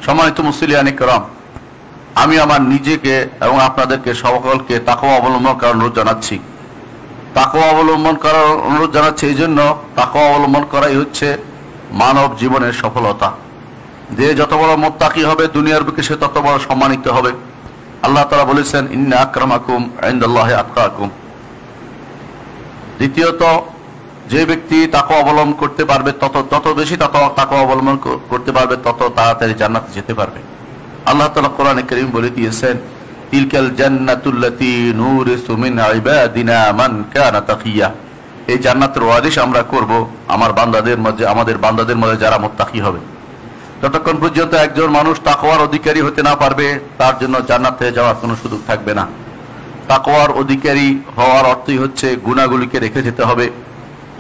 সম্মানিত মুসলিয়ানে কেরাম, আমি আমার নিজেকে এবং আপনাদেরকে সকলকে তাকওয়া অবলম্বন করার অনুরোধ জানাচ্ছি। তাকওয়া অবলম্বন করার অনুরোধ জানাচ্ছি এই জন্য, তাকওয়া অবলম্বন করাই হচ্ছে মানব জীবনের সফলতা। যে যত বড় মুত্তাকি হবে দুনিয়ার বুকে সে তত বড় সম্মানিত হবে। আল্লাহ তাআলা বলেছেন, ইন্না আকরামাকুম ইনদাল্লাহি আতকাকুম। দ্বিতীয়ত, যে ব্যক্তি তাকওয়া অবলম্বন করতে পারবে তত বেশি তাকওয়া অবলম্বন করতে পারবে তত তাড়াতাড়ি জান্নাতে যেতে পারবে। আল্লাহ তাআলা কোরআনে কারীম বলে দিয়েছেন, তিলকাল জান্নাতুল্লাতী নূরিসু মিন ইবাদিনা মান কানা তাকিয়া। এই জান্নাতের ওয়ারিশ আমরা করব আমাদের বান্দাদের মধ্যে যারা মুত্তাকি হবে। যতক্ষণ পর্যন্ত একজন মানুষ তাকওয়ার অধিকারী হতে না পারবে তার জন্য জান্নাতে যাওয়ার কোনো সুযোগ থাকবে না। তাকওয়ার অধিকারী হওয়ার অর্থই হচ্ছে গুনাহগুলিকে রেখে যেতে হবে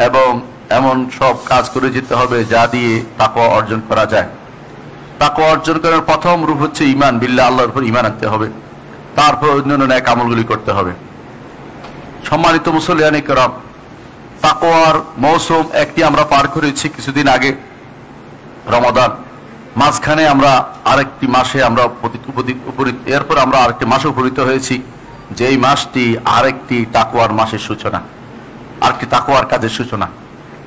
এবং এমন সব কাজ করে যেতে হবে যা দিয়ে তাকওয়া অর্জন করা যায়। তাকওয়া অর্জন করার প্রথম রূপ হচ্ছে ঈমান বিল্লাহ, আল্লাহর উপর ঈমান আনতে হবে। তারপর অন্যান্য নেক আমলগুলি করতে হবে। সম্মানিত মুসলিয়ানে কেরাম, তাকওয়ার মৌসুম একটি আমরা পার করেছি কিছুদিন আগে, রমাদান। মাঝখানে আমরা আরেকটি মাসে এরপর আমরা আরেকটি মাসে উপনীত হয়েছি, যেই মাসটি আরেকটি তাকওয়ার মাসের সূচনা, আরেকটি তাকওয়ার কাজের সূচনা।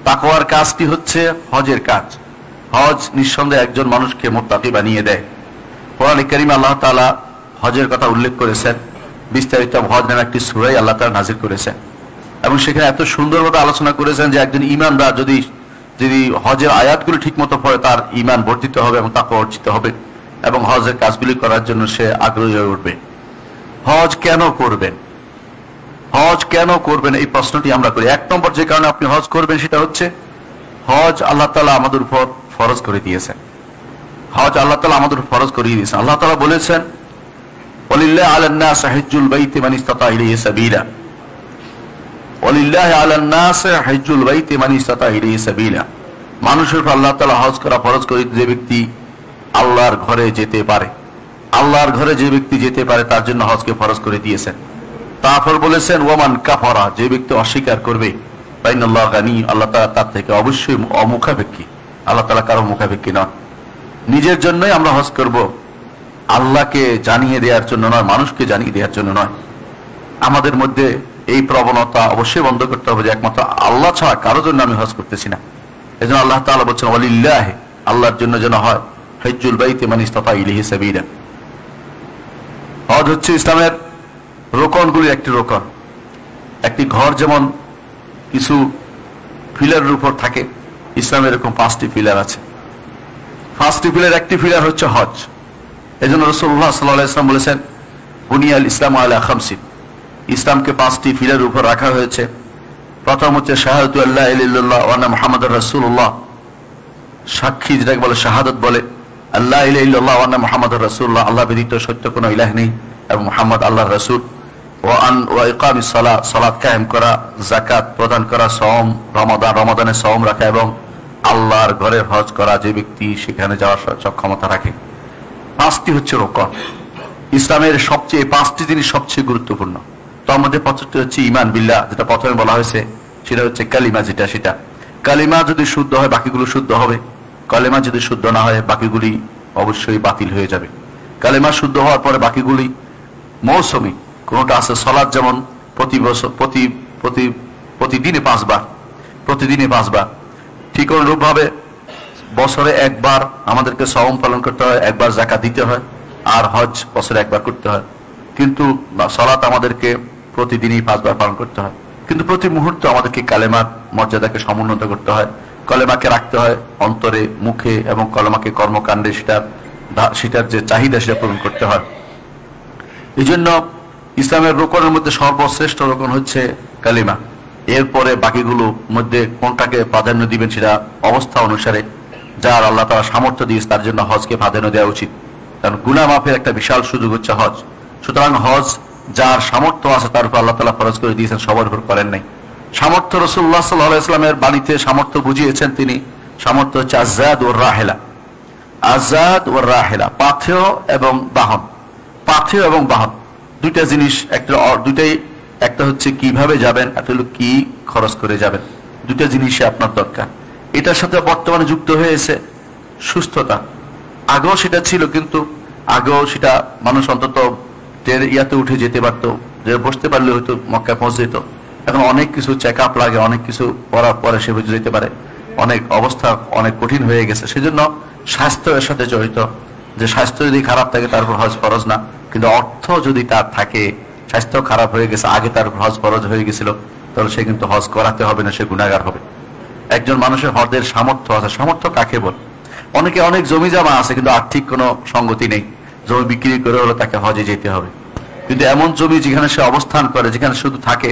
তাকওয়ার কাজটি হচ্ছে হজের কাজ। হজ নিঃসন্দেহে একজন মানুষকে মুত্তাকি বানিয়ে দেয়। কোরআনে কারীমে আল্লাহ তাআলা হজের কথা উল্লেখ করেছেন, বিস্তারিত হজ নামে একটি সূরা আল্লাহ তাআলা নাযিল করেছেন এবং সেখানে এত সুন্দরভাবে আলোচনা করেছেন যে একজন ঈমানদার যদি হজের আয়াতগুলি ঠিকমতো পড়ে তার ঈমান বর্ধিত হবে এবং তাকওয়া অর্জিত হবে এবং হজের কাজগুলি করার জন্য সে আগ্রহী হয়ে উঠবে। হজ কেন করবেন? হজ কেন করবেন এই প্রশ্নটি আমরা করি। এক নম্বর যে কারণে আপনি হজ করবেন সেটা হচ্ছে হজ আল্লাহ তাআলা আমাদের উপর ফরজ করে দিয়েছেন। হজ আল্লাহ তাআলা আমাদের ফরজ করিয়ে দিয়েছেন। আল্লাহ তাআলা বলেছেন, ওয়ালিল্লাহি আলান নাস হিজ্জুল বাইতি মান ইসতাতা ইলাইহি সাবিলা। ওয়ালিল্লাহি আলান নাস হিজ্জুল বাইতি মান ইসতাতা ইলাইহি সাবিলা। মানুষের উপর আল্লাহ তাআলা হজ করা ফরজ করে যে ব্যক্তি আল্লাহর ঘরে যেতে পারে, আল্লাহর ঘরে যে ব্যক্তি যেতে পারে তার জন্য হজকে ফরজ করে দিয়েছেন। তারপর বলেছেন, ওয়ামান কাফারা, যে ব্যক্তি অস্বীকার করবে, ফাইনাল্লাহু গানী, আল্লাহ তাআলা তার থেকে অবশ্যই অমুখাপেক্ষী। আল্লাহ তাআলা কারো মুখাপেক্ষী নন। নিজের জন্যই আমরা হজ করব, আল্লাহকে জানিয়ে দেওয়ার জন্য নয়, মানুষকে জানিয়ে দেওয়ার জন্য নয়। আমাদের মধ্যে এই প্রবণতা অবশ্যই বন্ধ করতে হবে যে একমাত্র আল্লাহ ছাড়া কারো জন্য আমি হজ করতেছি না। এজন্য আল্লাহ তাআলা বলছেন, ওয়ালিল্লাহি, আল্লাহর জন্য যেন হয়, হিজ্জুল বাইতি মান ইসতাতা ইলাইহি সাবিলা। হজ হচ্ছে ইসলামের রোকনগুলির একটি রোকন। একটি ঘর যেমন কিছু পিলারের উপর থাকে, ইসলামের এরকম 5টি পিলার আছে। 5টি পিলার একটি পিলার হচ্ছে হজ। এজন্য রাসূলুল্লাহ সাল্লাল্লাহু আলাইহি ওয়াসাল্লাম বলেছেন, বুনিয়াল ইসলামু আলা খামসিন, ইসলামকে 5টি পিলারের উপর রাখা হয়েছে। প্রথম হচ্ছে শাহাদাতু আল্লা ইলাহা ইল্লাল্লাহ ওয়া আন্না মুহাম্মাদুর রাসূলুল্লাহ, সাক্ষী যেটাকে বলে শাহাদাত বলে, আল্লাহ ইলাহা ইল্লাল্লাহ ওয়া আন্না মুহাম্মাদুর রাসূলুল্লাহ, আল্লাহ ব্যতীত সত্য কোনো ইলাহ নেই এবং মুহাম্মদ আল্লাহর রাসূল। ওয়া ইকামিস সালাহ, সালাত কায়েম করা, যাকাত প্রদান করা, সওম, রমাদানে সওম রাখা এবং আল্লাহর ঘরে হজ করা, যে ব্যক্তি সেখানে যাওয়ার সক্ষমতা রাখে। 5টি হচ্ছে রোকন ইসলামের। সবচেয়ে 5টি জিনিস সবচেয়ে গুরুত্বপূর্ণ। তার মধ্যে 5টি হচ্ছে ঈমান বিল্লাহ, যেটা প্রথমে বলা হয়েছে, সেটা হচ্ছে কালিমা। সেটা কালিমা যদি শুদ্ধ হয় বাকিগুলো শুদ্ধ হবে, কালিমা যদি শুদ্ধ না হয় বাকিগুলি অবশ্যই বাতিল হয়ে যাবে। কালিমা শুদ্ধ হওয়ার পরে বাকিগুলি মৌসুমি। কোনটা আছে সালাত, যেমন প্রতিদিনে 5 বার। ঠিক অনুরূপভাবে বছরে একবার আমাদেরকে সওম পালন করতে হয়, একবার যাকাত দিতে হয়, আর হজ বছরে একবার করতে হয়। কিন্তু সালাত আমাদেরকে প্রতিদিনই 5 বার পালন করতে হয়। কিন্তু প্রতি মুহূর্তে আমাদেরকে কালেমার মর্যাদাকে সমুন্নত করতে হয়, কলেমাকে রাখতে হয় অন্তরে, মুখে এবং কলেমাকে কর্মকাণ্ডে সেটার যে চাহিদা সেটা পূরণ করতে হয়। এই জন্য ইসলামের রোকনের মধ্যে সর্বশ্রেষ্ঠ রোকন হচ্ছে কালিমা। এরপরে বাকিগুলো মধ্যে কোনটাকে প্রাধান্য দিবেন সেটা অবস্থা অনুসারে, যার আল্লাহ তাআলা সামর্থ্য দিয়েছে তার জন্য হজকে প্রাধান্য দেওয়া উচিত। কারণ গুনাহ মাফের একটা বিশাল সুযোগ হচ্ছে হজ। সুতরাং হজ যার সামর্থ্য আছে তার উপর আল্লাহ তাআলা ফরজ করে দিয়েছেন, সবার উপর করেন নাই। সামর্থ্য রাসূলুল্লাহ সাল্লাল্লাহু আলাইহি ওয়াসাল্লামের বাণীতে সামর্থ্য বুঝিয়েছেন তিনি। সামর্থ্য হচ্ছে আযাদ ওয়ার রাহিলা। আযাদ ওয়ার রাহিলা, পাথেয় এবং বাহন। পাথেয় এবং বাহন দুইটা জিনিস, একটা হচ্ছে কিভাবে যাবেন, একটা হলো কি খরচ করে যাবেন। দুইটা জিনিসই আপনার দরকার। এটার সাথে বর্তমানে যুক্ত হয়েছে সুস্থতা। আগেও সেটা ছিল, কিন্তু আগেও সেটা মানুষ অন্তত ইয়াতে উঠে যেতে পারতো, যে বসতে পারলে হয়তো মক্কায় পৌঁছে যেত। এখন অনেক কিছু চেক আপ লাগে, অনেক কিছু করার পরে সে বুঝে যেতে পারে, অনেক অবস্থা অনেক কঠিন হয়ে গেছে। সেজন্য স্বাস্থ্য এর সাথে জড়িত, যে স্বাস্থ্য যদি খারাপ থাকে তার উপর হজ ফরজ না, কিন্তু অর্থ যদি তার থাকে, স্বাস্থ্য খারাপ হয়ে গেছে, আগে তার উপর হজ ফরজ হয়ে গেছিল, তাহলে সে কিন্তু হজ করাতে হবে না, সে গুনাহগার হবে। একজন মানুষের হজের সামর্থ্য আছে, সামর্থ্য কাকে বল? অনেকে অনেক জমি জমা আছে কিন্তু আর্থিক কোনো সঙ্গতি নেই, জমি বিক্রি করে হলো তাকে হজে যেতে হবে। কিন্তু এমন জমি যেখানে সে অবস্থান করে, যেখানে শুধু থাকে,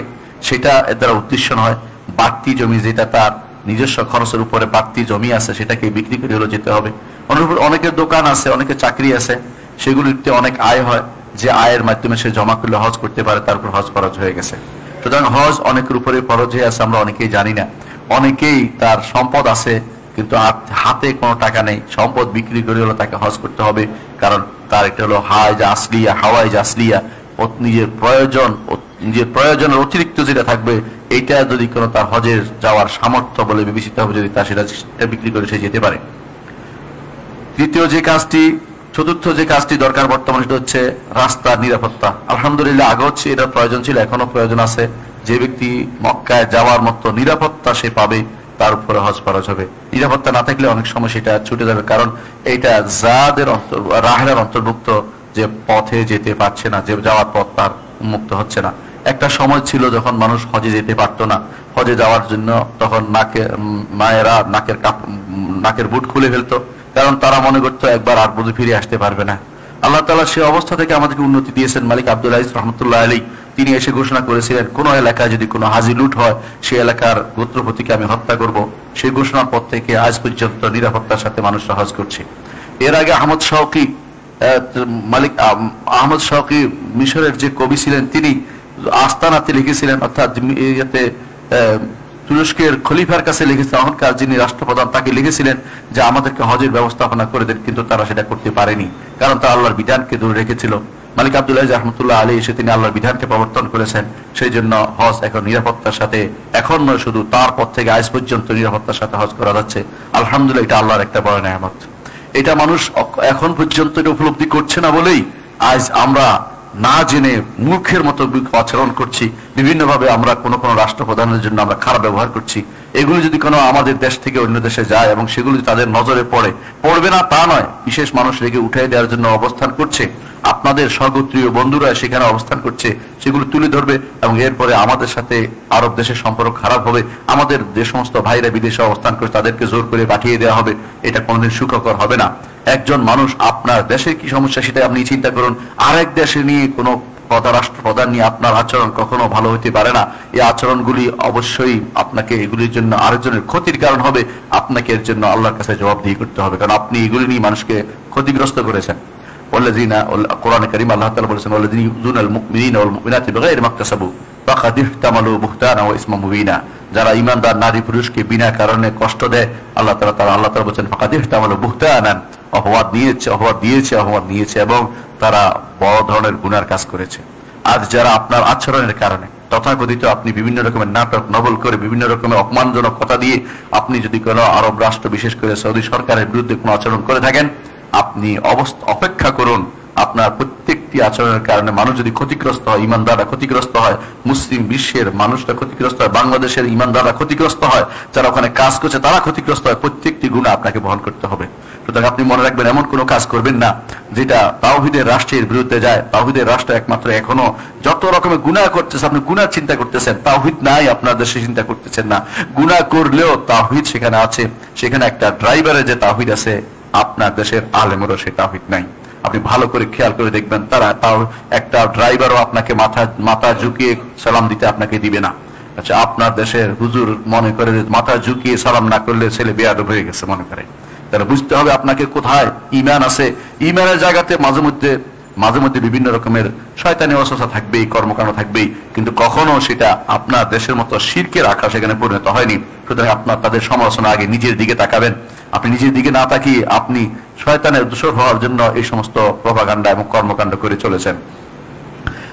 সেটা এর দ্বারা উদ্দেশ্য নয়। বাড়তি জমি যেটা তার নিজস্ব খরচের উপরে বাড়তি জমি আছে, সেটাকে বিক্রি করে হলো যেতে হবে। অনেকের দোকান আছে, অনেকের চাকরি আছে, সেগুলিতে অনেক আয় হয়, যে আয়ের মাধ্যমে সে জমা করলে হজ করতে পারে, তারপর হজ ফরজ হয়ে গেছে। সুতরাং হজ অনেকের উপরে ফরজ হয়ে আছে, আমরা অনেকেই জানি না। অনেকেই তার সম্পদ আছে কিন্তু হাতে কোনো টাকা নেই, সম্পদ বিক্রি করে হলো তাকে হজ করতে হবে, কারণ তার একটা হলো হাওয়াইজ আসলিয়া, নিজের প্রয়োজনের অতিরিক্ত যেটা থাকবে, এইটা যদি কোনো তার হজের যাওয়ার সামর্থ্য বলে বিবেচিত হবে, যদি তার সেটা বিক্রি করে সে যেতে পারে। চতুর্থ যে কাজটি দরকার বর্তমানে, সেটা হচ্ছে রাস্তার নিরাপত্তা। আলহামদুলিল্লাহ, আগে হচ্ছে এটা প্রয়োজন ছিল, এখনো প্রয়োজন আছে। যে ব্যক্তি মক্কায় যাওয়ার মতো নিরাপত্তা সে পাবে, তার উপরে হজ ফরজ হবে। নিরাপত্তা না থাকলে অনেক সময় সেটা ছুটে যাবে, কারণ এইটা জাদের রাহেলার অন্তর্ভুক্ত, যে পথে যেতে পারছে না, যে যাওয়ার পথ তার উন্মুক্ত হচ্ছে না। একটা সময় ছিল যখন মানুষ হজে যেতে পারতো না, হজে যাওয়ার জন্য তখন মায়েরা নাকের বুট খুলে ফেলতো, কারণ তারা মনে করতো একবার আর বুঝে ফিরে আসতে পারবে না। আল্লাহ তাআলা সে অবস্থা থেকে আমাদেরকে উন্নতি দিয়েছেন। মালিক আব্দুল আজিজ রহমতুল্লাহ আলাইহি তিনি এসে ঘোষণা করেছিলেন, কোন এলাকায় যদি কোনো হাজি লুট হয়, সেই এলাকার গোত্রপতিকে আমি হত্যা করব। সেই ঘোষণার পর থেকে আজ পর্যন্ত নিরাপত্তার সাথে মানুষরা হজ করছে। এর আগে আহমদ শওকী মিশরের যে কবি ছিলেন, তিনি আস্তানাতে লিখেছিলেন, অর্থাৎ তুরস্কের খলিফার কাছে লিখেছিলেন, তখনকার যিনি রাষ্ট্রপ্রধান তাকে লিখেছিলেন যে আমাদেরকে হজের ব্যবস্থাপনা করে দেন, কিন্তু তারা সেটা করতে পারেনি, কারণ তারা আল্লাহর বিধানকে দূরে রেখেছিল। মালিক আব্দুল আজিজ রহমতুল্লাহ আলাইহি এসে তিনি আল্লাহর বিধানকে প্রবর্তন করেছেন। সেই জন্য হজ এখন নিরাপত্তার সাথে, এখন নয় শুধু, তার পর থেকে আজ পর্যন্ত নিরাপত্তার সাথে হজ করা যাচ্ছে। আলহামদুলিল্লাহ, এটা আল্লাহর একটা বড় নেয়ামত। এটা মানুষ এখন পর্যন্ত এটা উপলব্ধি করছে না বলেই আজ আমরা না জেনে মূর্খের মতো আচরণ করছি। বিভিন্ন ভাবে আমরা কোনো রাষ্ট্রপ্রধানের জন্য আমরা খারাপ ব্যবহার করছি। এগুলো যদি কোনো আমাদের দেশ থেকে অন্য দেশে যায় এবং সেগুলো তাদের নজরে পড়বে না তা নয়, বিশেষ মানুষ রেখে উঠাই দেওয়ার জন্য অবস্থান করছে, আপনাদের স্বগোত্রীয় বন্ধুরা সেখানে অবস্থান করছে, সেগুলো তুলে ধরবে এবং এরপরে আমাদের সাথে আরব দেশের সম্পর্ক খারাপ হবে। আমাদের যে সমস্ত ভাইরা বিদেশে অবস্থান করে তাদেরকে জোর করে পাঠিয়ে দেওয়া হবে, এটা কোনোদিন সুখকর হবে না। একজন মানুষ আপনার দেশের কি সমস্যা সেটা আপনি চিন্তা করুন, আরেক দেশে নিয়ে কোনো রাষ্ট্রপ্রধান নিয়ে আপনার আচরণ কখনো ভালো হতে পারে না। এই আচরণগুলি অবশ্যই আপনাকে এগুলির জন্য আরেকজনের ক্ষতির কারণ হবে, আপনাকে এর জন্য আল্লাহর কাছে জবাবদিহি করতে হবে, কারণ আপনি এগুলি নিয়ে মানুষকে ক্ষতিগ্রস্ত করেছেন। কোরআনে কারীম আল্লাহ তাআলা বলেছেন, ওয়াল্লাযীনা ইউযুনাল মুমিনিনা ওয়াল মুমিনাতি বিগাইরি মাকতাসাবু ফাকাদ ইহতামালু বুহতানা ওয়া ইসমান মুবিনা। যারা ঈমানদার নারী পুরুষকে বিনা কারণে কষ্ট দেয়, আল্লাহ তাআলা বলেছেন ফাকাদ ইহতামালু বুহতানান, অপবাদ দিয়েছে এবং তারা বড় ধরনের গুনার কাজ করেছে। আজ যারা আপনার আচরণের কারণে তথাকথিত আপনি বিভিন্ন রকমের নাটক নবল করে বিভিন্ন রকমের অপমানজনক কথা দিয়ে আপনি যদি কোনো আরব রাষ্ট্র, বিশেষ করে সৌদি সরকারের বিরুদ্ধে কোনো আচরণ করে থাকেন, আপনি অপেক্ষা করুন। আপনার প্রত্যেকটি আচরণের কারণে মানুষ যদি ক্ষতিগ্রস্ত হয়, ইমানদাররা ক্ষতিগ্রস্ত হয়, মুসলিম বিশ্বের মানুষরা ক্ষতিগ্রস্ত হয়, বাংলাদেশের ইমানদাররা ক্ষতিগ্রস্ত হয়, যারা ওখানে কাজ করছে তারা ক্ষতিগ্রস্ত হয়, প্রত্যেকটি গুনাহ আপনাকে বহন করতে হবে। সুতরাং আপনি মনে রাখবেন, এমন কোনো কাজ করবেন না যেটা তাওহীদের রাষ্ট্রের বিরুদ্ধে যায়। তাওহীদের রাষ্ট্র একমাত্র এখনো যত রকমের গুনাহ করতেছে, আপনি গুনাহ চিন্তা করতেছেন, তাওহীদ নাই আপনার দেশে চিন্তা করতেছেন না। গুনাহ করলেও তাওহীদ সেখানে আছে, সেখানে একটা ড্রাইভারের যে তাওহীদ আছে, আপনার দেশের আলেমেরও সে তাওহীদ নাই। আপনি ভালো করে খেয়াল করে দেখবেন, তারা তাও একটা ড্রাইভারও আপনাকে মাথা ঝুঁকিয়ে সালাম দিতে আপনাকে দিবে না। আচ্ছা, আপনার দেশের হুজুর মনে করে মাথা ঝুঁকিয়ে সালাম না করলে ছেলে বেয়াদব হয়ে গেছে মনে করে। তাহলে বুঝতে হবে আপনাকে কোথায় ঈমান আছে। ঈমানের জায়গাতে মাঝে মধ্যে বিভিন্ন রকমের শয়তানি ওয়াসওয়াসা থাকবেই, কর্মকাণ্ড থাকবেই, কিন্তু কখনো সেটা আপনার দেশের মতো শিরকের আখড়া সেখানে পরিণত হয়নি। সুতরাং আপনার তাদের সমালোচনা আগে নিজের দিকে তাকাবেন। আপনি নিজের দিকে না তাকিয়ে আপনি শয়তানের দোষর হওয়ার জন্য এই সমস্ত প্রপাগান্ডা এবং কর্মকাণ্ড করে চলেছেন।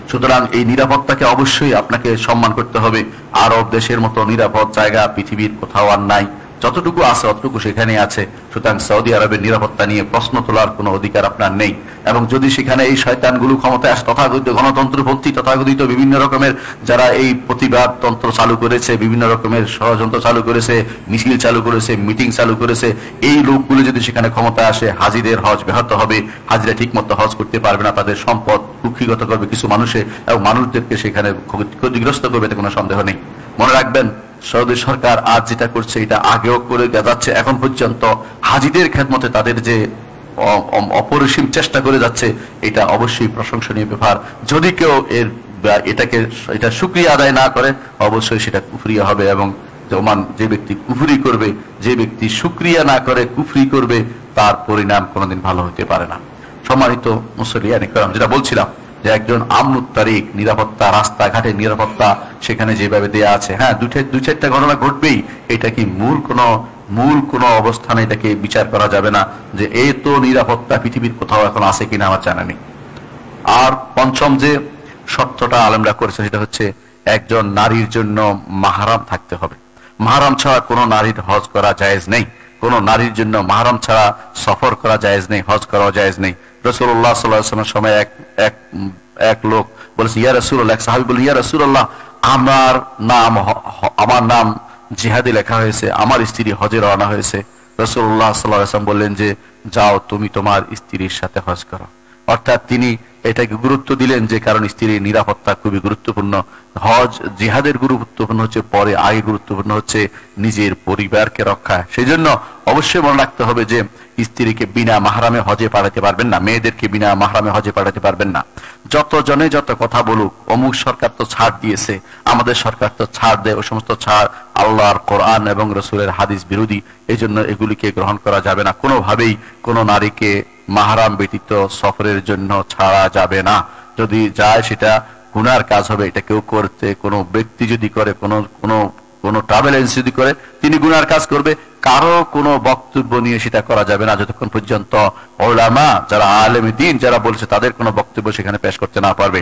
সুতরাং এই নিরাপত্তাকে অবশ্যই আপনাকে সম্মান করতে হবে। আরব দেশের মতো নিরাপদ জায়গা পৃথিবীর কোথাও আর নাই। যতটুকু আছে অতটুকু সেখানে আছে। সুতরাং সৌদি আরবের নিরাপত্তা নিয়ে প্রশ্ন তোলার কোনো অধিকার আপনার নেই। এবং যদি সেখানে এই শয়তানগুলো ক্ষমতায় আসে, তথাকথিত গণতন্ত্রপন্থী, তথাকথিত বিভিন্ন রকমের যারা এই প্রতিবাদ তন্ত্র চালু করেছে, বিভিন্ন রকমের ষড়যন্ত্র চালু করেছে, মিছিল চালু করেছে, মিটিং চালু করেছে, এই লোকগুলো যদি সেখানে ক্ষমতায় আসে, হাজিদের হজ ব্যাহত হবে, হাজিরা ঠিক মতো হজ করতে পারবে না, তাদের সম্পদ কুক্ষিগত করবে কিছু মানুষে, এবং মানুষদেরকে সেখানে ক্ষতিগ্রস্ত করবে, এতে কোনো সন্দেহ নেই। মনে রাখবেন, সৌদি সরকার আজ যেটা করছে এটা আগেও করে যাচ্ছে, এখন পর্যন্ত হাজিদের খেদমতে তাদের যে অপরিসীম চেষ্টা করে যাচ্ছে, এটা অবশ্যই প্রশংসনীয় ব্যাপার। যদি কেউ এটা শুকরিয়া আদায় না করে, অবশ্যই সেটা কুফরিয়া হবে। এবং যে ব্যক্তি কুফরি করবে, যে ব্যক্তি শুকরিয়া না করে কুফরি করবে, তার পরিণাম কোনোদিন ভালো হতে পারে না। সম্মানিত মুসলিয়ান ইকরাম, যেটা বলছিলাম যে একজন আমনুত তারিক, নিরাপত্তা, রাস্তাঘাটের নিরাপত্তা সেখানে যেভাবে দেয়া আছে, হ্যাঁ দুই চারটা ঘটনা ঘটবেই, এটা কি মূল কোন অবস্থানে এটাকে বিচার করা যাবে না যে এই তো নিরাপত্তা পৃথিবীর কোথাও এখন আছে কিনা আমার জানা নেই। আর পঞ্চম যে শর্তটা আলেমরা করেছে সেটা হচ্ছে একজন নারীর জন্য মাহরাম থাকতে হবে। মাহরাম ছাড়া কোনো নারীর হজ করা জায়েজ নেই, কোন নারীর জন্য মাহরাম ছাড়া সফর করা জায়েজ নেই, হজ করা জায়েজ নেই। রাসূলুল্লাহ সাল্লাল্লাহু আলাইহি ওয়াসাল্লামের সময় এক লোক বলেছে, ইয়া রাসূলুল্লাহ, এক সাহাবী বলে, ইয়া রাসূলুল্লাহ, আমার নাম জিহাদে লেখা হয়েছে, আমার স্ত্রী হজে রওনা হয়েছে। রাসূলুল্লাহ সাল্লাল্লাহু আলাইহি ওয়াসাল্লাম বললেন যে যাও, তুমি তোমার স্ত্রীর সাথে হজ করো। অর্থাৎ তিনি এটাকে গুরুত্ব দিলেন যে কারণ স্ত্রীর নিরাপত্তা খুবই গুরুত্বপূর্ণ। হজ জিহাদের গুরুত্বপূর্ণ হচ্ছে পরে, আগে গুরুত্বপূর্ণ হচ্ছে নিজের পরিবারকে রক্ষা। সেই জন্য অবশ্যই মনে রাখতে হবে যে স্ত্রীকে বিনা মাহরামে হজে পাঠাতে পারবেন না, মেয়েদেরকে বিনা মাহরামে হজে পাঠাতে পারবেন না। যত জনে যত কথা বলুক, অমুক সরকার তো ছাড় দিয়েছে, আমাদের সরকার তো ছাড় দেয়, ও সমস্ত ছাড় আল্লাহর কোরআন এবং রাসূলের হাদিস বিরোধী। এই জন্য এগুলিকে গ্রহণ করা যাবে না। কোনোভাবেই কোনো নারীকে মাহরাম ব্যতীত সফরের জন্য ছাড়া যাবে না। যদি যায় সেটা গুনার কাজ হবে। এটা কেউ করতে, কোনো ব্যক্তি যদি করে, কোনো ট্রাভেল এজেন্সি যদি করে, তিনি গুনার কাজ করবে। কারো কোনো বক্তব্য নিয়ে সেটা করা যাবে না যতক্ষণ পর্যন্ত উলামা, যারা আলেমে দ্বীন যারা বলছে, তাদের কোনো বক্তব্য সেখানে পেশ করতে না পারবে।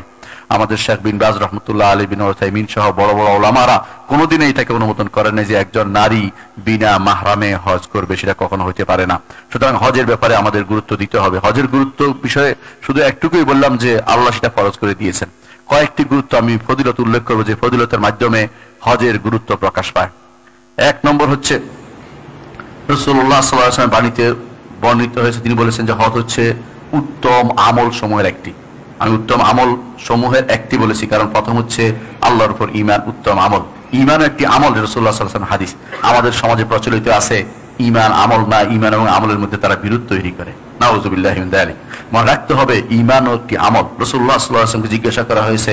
আমাদের শেখ বিন বাজ রহমতুল্লাহ আলী, বিন উসাইমিন সহ বড় বড় উলামারা কোনোদিনই এটাকে অনুমোদন করেন না যে একজন নারী বিনা মাহরামে হজ করবে, সেটা কখনো হইতে পারে না। সুতরাং হজের ব্যাপারে আমাদের গুরুত্ব দিতে হবে। হজের গুরুত্ব বিষয়ে শুধু একটুকুই বললাম যে আল্লাহ সেটা ফরজ করে দিয়েছেন। কয়েকটি গুরুত্ব আমি ফজিলত উল্লেখ করবো, যে ফজিলতের মাধ্যমে হজের গুরুত্ব প্রকাশ পায়। এক নম্বর হচ্ছে, রাসূলুল্লাহ সাল্লাল্লাহু আলাইহি ওয়াসাল্লাম বাণীতে বর্ণিত হয়েছে, তিনি বলেছেন যে হজ হচ্ছে উত্তম আমল সমূহের একটি। আমি উত্তম আমল সমূহের একটি বলেছি কারণ প্রথম হচ্ছে আল্লাহর উপর ঈমান, উত্তম আমল। ঈমান একটি আমল, রাসূলুল্লাহ সাল্লাল্লাহু আলাইহি ওয়াসাল্লাম হাদিস। আমাদের সমাজে প্রচলিত আছে ঈমান আমল না, ঈমান এবং আমলের মধ্যে তারা বিরোধ তৈরি করে। নাউযুবিল্লাহি মিন যালিক। মনে রাখতে হবে ঈমান একটি আমল। রাসূলুল্লাহ সাল্লাল্লাহু আলাইহি ওয়াসাল্লামকে জিজ্ঞাসা করা হয়েছে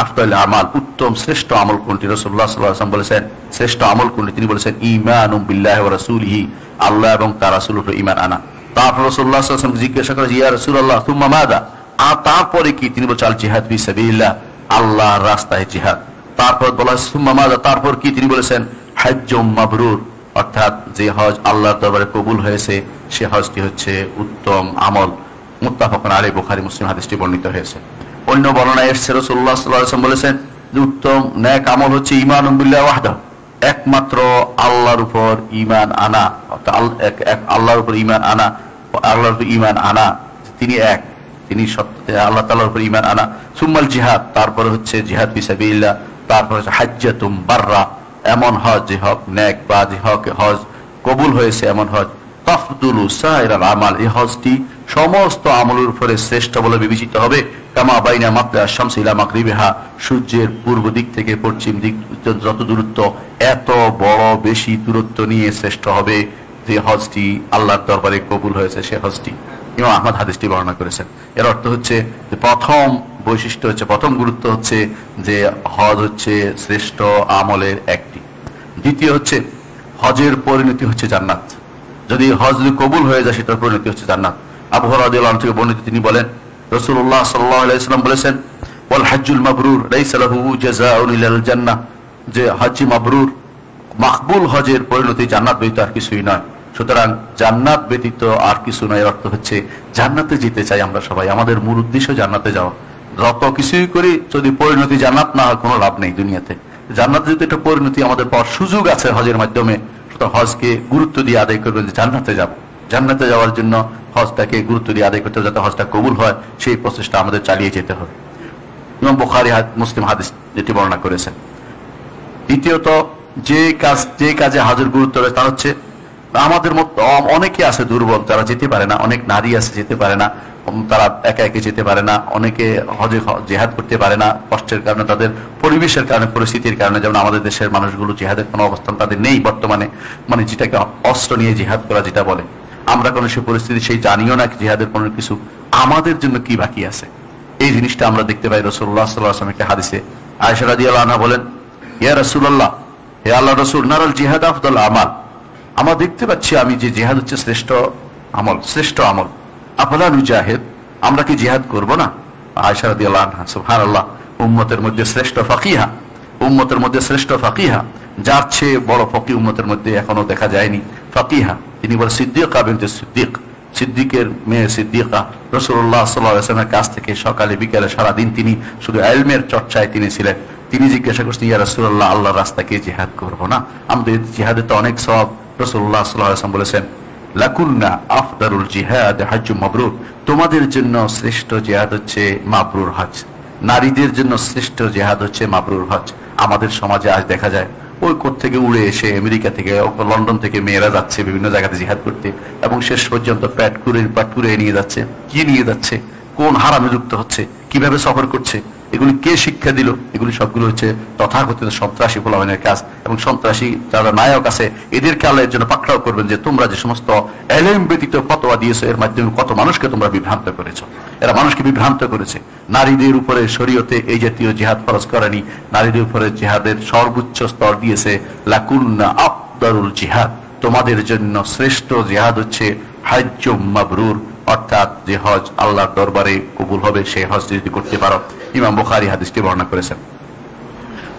আফদাল আমাল, উত্তম শ্রেষ্ঠ আমল কোনটি? রাসূলুল্লাহ সাল্লাল্লাহু আলাইহি ওয়াসাল্লাম বলেছেন শ্রেষ্ঠ আমল কোনটি? তিনি বলেছেন ঈমানুম বিল্লাহি ওয়া রাসূলিহি, আল্লাহ এবং তার রাসূলের উপর ঈমান আনা। তারপর রাসূলুল্লাহ সাল্লাল্লাহু আলাইহি ওয়াসাল্লাম জিজ্ঞাসা করা, ইয়া রাসূলুল্লাহ সুম্মা মাযা, আর তারপরে কি? তিনি বলেছেন আল জিহাদ ফি সাবিলিল্লাহ, আল্লাহর রাস্তায় জিহাদ। তারপর বলা সুম্মা মাযা, তারপর কি? তিনি বলেছেন হজ্জুম মাবরুর, অর্থাৎ যে হজ আল্লাহর দরবারে কবুল হয়েছে সে হজটি হচ্ছে উত্তম আমল। মুত্তাফাকুন আলাইহি, বুখারী মুসলিম হাদিসটি বর্ণিত হয়েছে। অন্য বর্ণনায় এসেছে রাসূলুল্লাহ সাল্লাল্লাহু আলাইহি ওয়াসাল্লাম বলেছেন যে উত্তম নেক আমল হচ্ছে ঈমানুম বিল্লাহি ওয়াহদাহু, একমাত্র আল্লাহর উপর ঈমান আনা, অর্থাৎ আল্লাহর উপর ঈমান আনা, আল্লাহর উপর ঈমান আনা, তিনি এক, তিনি সত্য, আল্লাহ তাআলার উপর ঈমান আনা। সুম্মাল জিহাদ, তারপরে হচ্ছে জিহাদ ফি সাবিলিল্লাহ, তারপর হচ্ছে হাজ্জাতুম বাররা, এমন হজ যে হক নেক বা যে হজ কবুল হয়েছে এমন হজ। তাফদুলু সাইরাল আমাল, এই হজটি সমস্ত আমলের উপরে শ্রেষ্ঠ বলে বিবেচিত হবে। কামা বাইনা মাতলা শামসি ইলা মাগরিবিহা, সূর্যের পূর্ব দিক থেকে পশ্চিম দিক যত দূরত্ব, এত বড় বেশি দূরত্ব নিয়ে শ্রেষ্ঠ হবে যে হজটি আল্লাহর দরবারে কবুল হয়েছে সে হজটি। ইমাম আহমদ হাদিসটি বর্ণনা করেছেন। এর অর্থ হচ্ছে যে প্রথম বৈশিষ্ট্য হচ্ছে, প্রথম গুরুত্ব হচ্ছে যে হজ হচ্ছে শ্রেষ্ঠ আমলের একটি। দ্বিতীয় হচ্ছে হজের পরিণতি হচ্ছে জান্নাত। যদি হজ কবুল হয়ে যায় সেটার পরিণতি হচ্ছে জান্নাত। আবু হুরায়রা রাদিয়াল্লাহু আনহু থেকে বর্ণিত, তিনি বলেন রাসূলুল্লাহ সাল্লাল্লাহু আলাইহি ওয়াসাল্লাম বলেছেন ওয়াল হজ্জুল মাবরুর লাইসা লাহু জাযাউন ইলাল জান্নাহ, যে হজ মাবরুর মাকবুল হজের পরিণতি জান্নাত ব্যতীত আর কিছুই নয়। সুতরাং জান্নাত ব্যতীত আর কিছু নয়। এর অর্থ হচ্ছে জান্নাতে যেতে চাই আমরা সবাই, আমাদের মূল উদ্দেশ্য জান্নাতে যাওয়া। যত কিছুই করি যদি পরিণতি জান্নাত না হয় কোনো লাভ নেই দুনিয়াতে। জান্নাতে যদি একটা পরিণতি আমাদের পাওয়ার সুযোগ আছে হজের মাধ্যমে, হজকে গুরুত্ব দিয়ে আদায় করবেন, যে জান্নাতে যাব, জান্নাতে যাওয়ার জন্য হজটাকে গুরুত্ব দিয়ে আদায় করতে হবে, যাতে হজটা কবুল হয় সেই প্রচেষ্টা আমাদের চালিয়ে যেতে হবে। ইমাম বুখারী মুসলিম হাদিস যেটি বর্ণনা করেছেন। দ্বিতীয়ত যে কাজে হজের গুরুত্ব রয়েছে তা হচ্ছে, আমাদের মধ্যে অনেকে আছে দুর্বল, যারা যেতে পারে না, অনেক নারী আছে যেতে পারে না, তারা একা একে যেতে পারে না, অনেকে হজে জেহাদ করতে পারে না কষ্টের কারণে, তাদের পরিবেশের কারণে, পরিস্থিতির কারণে। যেমন আমাদের দেশের মানুষগুলো জেহাদের কোনো অবস্থান তাদের নেই বর্তমানে, মানে যেটাকে অস্ত্র নিয়ে জিহাদ করা যেটা বলে, আমরা কোনো সেই পরিস্থিতি সেই জানিও না জিহাদের কোনো কিছু। আমাদের জন্য কি বাকি আছে এই জিনিসটা আমরা দেখতে পাই রাসূলুল্লাহ সাল্লাল্লাহু আলাইহি ওয়াসাল্লাম একটা হাদিসে। আয়েশা রাদিয়াল্লাহু আনহা বলেন, ইয়া রাসূলুল্লাহ, হে আল্লাহর রাসূল, নারাল জিহাদ আফদাল আমাল, আমরা দেখতে পাচ্ছি আমি যে জিহাদ হচ্ছে শ্রেষ্ঠ আমল, শ্রেষ্ঠ আমল। আফলা নুজাহিদ, আমরা কি জিহাদ করব না? আয়েশা রাদিয়াল্লাহু আনহা, সুবহানাল্লাহ, উম্মতের মধ্যে শ্রেষ্ঠ ফাকিহা, উম্মতের মধ্যে শ্রেষ্ঠ ফাকিহা, যার চেয়ে বড় ফকি উম্মতের মধ্যে এখনো দেখা যায়নি ফাকিহা, তিনি বলেন সিদ্দিকা বিনতে সিদ্দিক, সিদ্দিকের মেয়ে সিদ্দিকা। রাসূলুল্লাহ সাল্লাল্লাহু আলাইহি ওয়াসাল্লামের কাছ থেকে সকালে বিকালে সারাদিন তিনি শুধু ইলমের চর্চায় তিনি ছিলেন। তিনি জিজ্ঞাসা করছেন, ইয়া রাসূলুল্লাহ, আল্লাহর রাস্তায় কি জিহাদ করব না? আমাদের জিহাদে তো অনেক সওয়াব। রাসূলুল্লাহ সাল্লাল্লাহু আলাইহি ওয়াসাল্লাম বলেছেন, লাকুন্না আফদালুল জিহাদ হাজ্জুম মাবরুর, তোমাদের জন্য শ্রেষ্ঠ জিহাদ হচ্ছে মাবরুর হজ, নারীদের জন্য শ্রেষ্ঠ জিহাদ হচ্ছে মাবরুর হজ। আমাদের সমাজে আজ দেখা যায় ওই কোথ থেকে উড়ে এসে আমেরিকা থেকে, লন্ডন থেকে মেয়েরা যাচ্ছে বিভিন্ন জায়গাতে জিহাদ করতে, এবং শেষ পর্যন্ত প্যাট কুড়ে নিয়ে যাচ্ছে। কি নিয়ে যাচ্ছে? কোন হারামে যুক্ত হচ্ছে? কিভাবে সফর করছে? এগুলি কে শিক্ষা দিল? এগুলি সবগুলো হচ্ছে তথাকথিত সন্ত্রাসী পোলাপানের কাজ, এবং সন্ত্রাসী যারা নায়ক আছে এদেরকে আল্লাহ এর জন্য পাকড়াও করবেন, যে তোমরা যে সমস্ত এলেম ব্যতীত ফতোয়া দিয়েছো, এর মাধ্যমে কত মানুষকে তোমরা বিভ্রান্ত করেছো। এরা মানুষকে বিভ্রান্ত করেছে। নারীদের উপরে শরীয়তে এই জাতীয় জিহাদ ফরজ করেনি, নারীদের উপরে জিহাদের সর্বোচ্চ স্তর দিয়েছে লাকুন্না আফদালুল জিহাদ, তোমাদের জন্য শ্রেষ্ঠ জিহাদ হচ্ছে হাজ্জুম মাবরুর, অর্থাৎ যে হজ আল্লাহর দরবারে কবুল হবে সেই হজ যদি করতে পারো। ইমাম বুখারী হাদিসটি বর্ণনা করেছেন।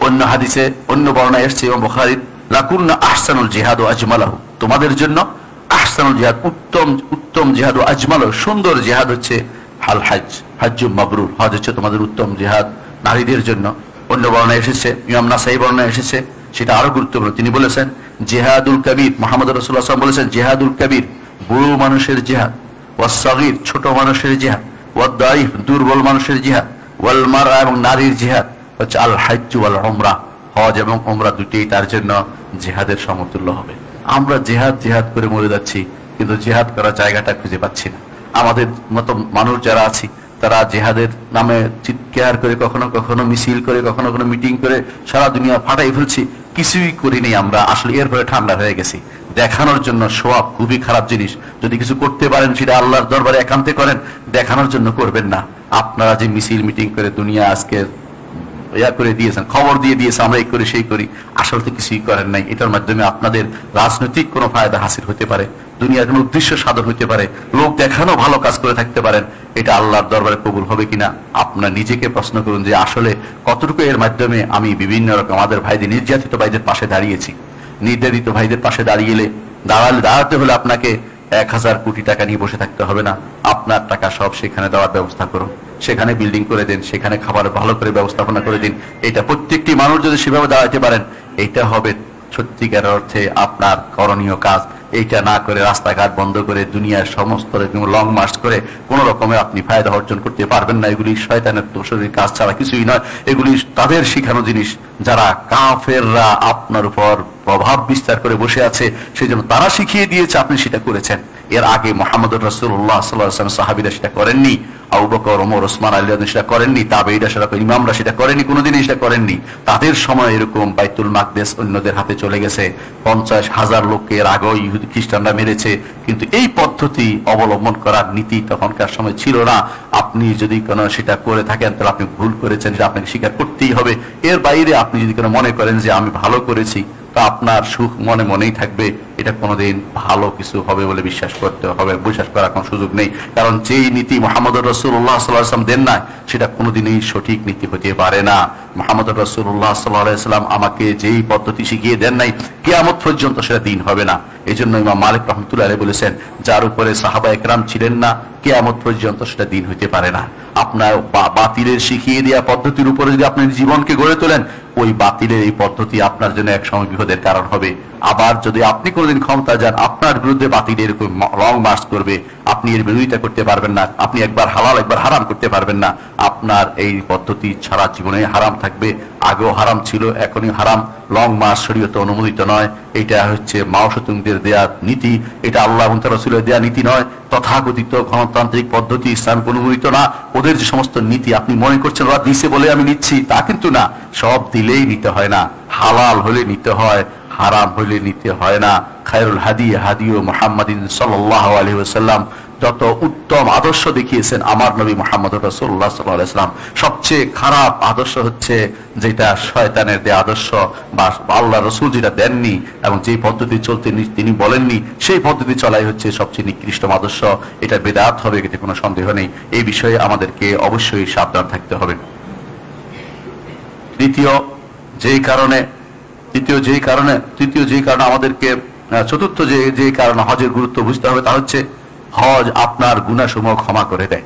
অন্য হাদিসে অন্য বর্ণনা এসেছে ইমাম বুখারীর, লাকুন্না আহসানুল জিহাদ ওয়া আজমালাহু, তোমাদের জন্য আহসানুল জিহাদ, উত্তম জিহাদ ও আজমালাহু, সুন্দর জিহাদ হচ্ছে হাল হজ, হাজ্জুম মাবরুর, হজ হচ্ছে তোমাদের উত্তম জিহাদ নারীদের জন্য। অন্য বর্ণনা এসেছে, ইমাম নাসাই বর্ণনা এসেছে, সেটা আরো গুরুত্বপূর্ণ। তিনি বলেছেন জিহাদুল কবির, মুহাম্মদ রাসূলুল্লাহ সাল্লাল্লাহু আলাইহি ওয়াসাল্লাম বলেছেন জিহাদুল কবির, বুড়ো মানুষের জিহাদ, ওয়াসগীর, ছোট মানুষের জিহাদ, ওয়াদাইফ, দুর্বল মানুষের জিহাদ, ওয়াল মারআ, এবং নারীর জিহাদ হচ্ছে আল হজ্জ ওয়াল উমরা, হজ এবং উমরা দুটেই তার জন্য জিহাদের সমতুল্য হবে। আমরা জিহাদ করে মরে যাচ্ছি, কিন্তু জিহাদ করার জায়গাটা খুঁজে পাচ্ছি না। আমাদের মতো মানুষ যারা আছি তারা জিহাদের নামে চিৎকার করে, কখনো কখনো মিছিল করে, কখনো কখনো মিটিং করে সারা দুনিয়া ফাটাই ফেলছি, কিছুই করিনি আমরা। আসলে এরপরে ঠান্ডা হয়ে গেছি, দেখানোর জন্য। সোয়াব খুবই খারাপ জিনিস, যদি কিছু করতে পারেন সেটা আল্লাহর দরবারে একান্তে করেন, দেখানোর জন্য করবেন না। আপনারা যে মিছিল মিটিং করে দুনিয়া আজকে করে দিয়েছেন, খবর দিয়ে দিয়েছে আমরা এই করি সেই করি, আসলে তো কিছুই করেন নাই। এটার মাধ্যমে আপনাদের রাজনৈতিক কোনো ফায়দা হাসিল হতে পারে, দুনিয়ার কোনো উদ্দেশ্য সাধন হতে পারে, লোক দেখানো ভালো কাজ করে থাকতে পারেন, এটা আল্লাহর দরবারে কবুল হবে কিনা আপনার নিজেকে প্রশ্ন করুন, যে আসলে কতটুকু এর মাধ্যমে আমি বিভিন্ন রকম আমাদের ভাইদের, নির্যাতিত ভাইদের পাশে দাঁড়িয়েছি। নির্যাতিত ভাইদের পাশে দাঁড়াতে হলে আপনাকে 1000 কোটি টাকা নিয়ে বসে থাকতে হবে না। আপনার টাকা সব সেখানে দেওয়ার ব্যবস্থা করুন, সেখানে বিল্ডিং করে দেন, সেখানে খাবার ভালো করে ব্যবস্থাপনা করে দিন। এটা প্রত্যেকটি মানুষ যদি সেভাবে দাঁড়াতে পারেন, এটা হবে সত্যিকার অর্থে আপনার করণীয় কাজ। এইটা না করে রাস্তাঘাট বন্ধ করে দুনিয়ার সমস্ত লং মার্চ করে কোন রকমের আপনি ফায়দা অর্জন করতে পারবেন না। এগুলি শয়তানের দোষের কাজ ছাড়া কিছুই নয়। এগুলি তাদের শিখানো জিনিস, যারা কাফেররা আপনার উপর প্রভাব বিস্তার করে বসে আছে, সেই জন্য তারা শিখিয়ে দিয়েছে, আপনি সেটা করেছেন। এর আগে মুহাম্মদুর রাসূলুল্লাহ সাল্লাল্লাহু আলাইহি ওয়াসাল্লাম সাহাবীরা সেটা করেননি, আবু বকর, ওমর, ওসমান, আলী সেটা করেননি, তাবেঈরা সেটা, ইমামরা সেটা করেননি, কোনোদিনই সেটা করেননি। তাদের সময় এরকম বাইতুল মাকদেস অন্যদের হাতে চলে গেছে, 50,000 লোককে এর আগেও ইহুদি খ্রিস্টানরা মেরেছে, কিন্তু এই পদ্ধতি অবলম্বন করার নীতি তখনকার সময় ছিল না। আপনি যদি কোনো সেটা করে থাকেন তাহলে আপনি ভুল করেছেন, এটা আপনাকে স্বীকার করতেই হবে। এর বাইরে আপনি যদি কোনো মনে করেন যে আমি ভালো করেছি, তা আপনার সুখ মনে মনেই থাকবে, এটা কোনোদিন ভালো কিছু হবে বলে বিশ্বাস করতে হবে, বিশ্বাস করার কোনো সুযোগ নেই। কারণ যেই নীতি মুহাম্মদুর রাসূলুল্লাহ সাল্লাল্লাহু আলাইহি ওয়াসাল্লাম দেন না, সেটা কোনোদিনই সঠিক নীতি হতে পারে না। মুহাম্মদুর রাসূলুল্লাহ সাল্লাল্লাহু আলাইহি ওয়াসাল্লাম আমাকে যেই পদ্ধতি শিখিয়ে দেন নাই, কিয়ামত পর্যন্ত সেটা দিন হবে না। এই জন্য ইমাম মালিক রাহমাতুল্লাহ আলাইহি বলেছেন, যার উপরে সাহাবা একরাম ছিলেন না, কিয়ামত পর্যন্ত সেটা দিন হইতে পারে না। আপনার বাতিলের শিখিয়ে দেওয়া পদ্ধতির উপরে যদি আপনি জীবনকে গড়ে তোলেন, ওই বাতিলের এই পদ্ধতি আপনার জন্য এক সময় বিপদের কারণ হবে। আবার যদি আপনি কোনোদিন ক্ষমতা যান, আপনার বিরুদ্ধে বাতিল এরকম লং মার্চ করবে, আপনি এর বিরোধিতা করতে পারবেন না, আপনি একবার হালাল একবার হারাম করতে পারবেন না। আপনার এই পদ্ধতি সারা জীবনে হারাম থাকবে, আগেও হারাম ছিল, এখনই হারাম। লং মার্চ শরীয়তে অনুমোদিত নয়। এটা হচ্ছে মাও শতুংদের দেয়া নীতি, এটা আল্লাহ এবং তার রাসূলের দেয়া নীতি নয়। তথাকথিত গণতান্ত্রিক পদ্ধতি ইসলাম অনুমোদিত না। ওদের যে সমস্ত নীতি আপনি মনে করছেন ওরা দিছে বলে আমি নিচ্ছি, তা কিন্তু না। সব দিলেই নিতে হয় না, হালাল হলে নিতে হয়, হারাম হলে নিতে হয় না। খায়রুল হাদি হাদিউ মুহাম্মাদিন সাল্লাল্লাহু আলাইহি ওয়াসাল্লাম, যত উত্তম আদর্শ দেখিয়েছেন আমার নবী মুহাম্মদ রাসূলুল্লাহ সাল্লাল্লাহু আলাইহি ওয়াসাল্লাম। সবচেয়ে খারাপ আদর্শ হচ্ছে যেটা শয়তানের দেয়া আদর্শ, বা আল্লাহ রাসূল যেটা দেননি এবং যে পদ্ধতি চলতে তিনি বলেননি, সেই পদ্ধতি চলাই হচ্ছে সবচেয়ে নিকৃষ্ট আদর্শ। এটা বেদাত হবে, এতে কোনো সন্দেহ নেই। এই বিষয়ে আমাদেরকে অবশ্যই সাবধান থাকতে হবে। তৃতীয় যেই কারণে আমাদেরকে চতুর্থ যে কারণে হজের গুরুত্ব বুঝতে হবে, তা হচ্ছে হজ আপনার গুনাহসমূহ ক্ষমা করে দেয়।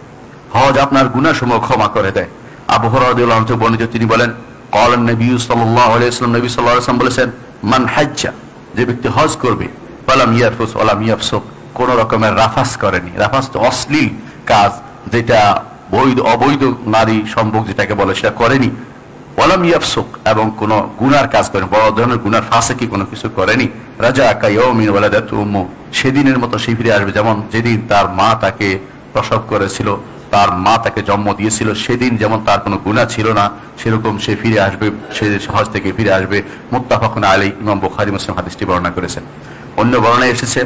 হজ আপনার গুনাহসমূহ ক্ষমা করে দেয়। আবু হুরায়রা রাদিয়াল্লাহু আনহু বর্ণিত, তিনি বলেন, ক্বালা নবী সাল্লাল্লাহু আলাইহি ওয়াসাল্লাম, নবী সাল্লাল্লাহু আলাইহি ওয়াসাল্লাম বলেছেন, মান হাজ্জা, যে ব্যক্তি হজ করবে, ফালাম ইয়ারফুস ওয়ালাম ইয়াফসুক, কোন রকমের রাফাস করেনি। রাফাস তো অশ্লীল কাজ, যেটা অবৈধ নারী সম্ভোগ যেটাকে বলে, সেটা করেনি। ওয়ালাম ইয়াফসুক, এবং কোন গুনার কাজ করেনি, বড় ধরনের গুনার ফাসিকি কোনো কিছু করেনি। রাজা কায়াউমিন ওয়ালাদাতু উম্মু, সেদিনের মতো সে ফিরে আসবে যেমন যেদিন তার মা তাকে প্রসব করেছিল, তার মা তাকে জন্ম দিয়েছিল, সেদিন যেমন তার কোনো গুনাহ ছিল না, সেরকম সে ফিরে আসবে, সে হজ থেকে ফিরে আসবে। মুত্তাফাকুন আলাইহি, ইমাম বুখারী মুসলিম হাদিসটি বর্ণনা করেছেন। অন্য বর্ণনায় এসেছে,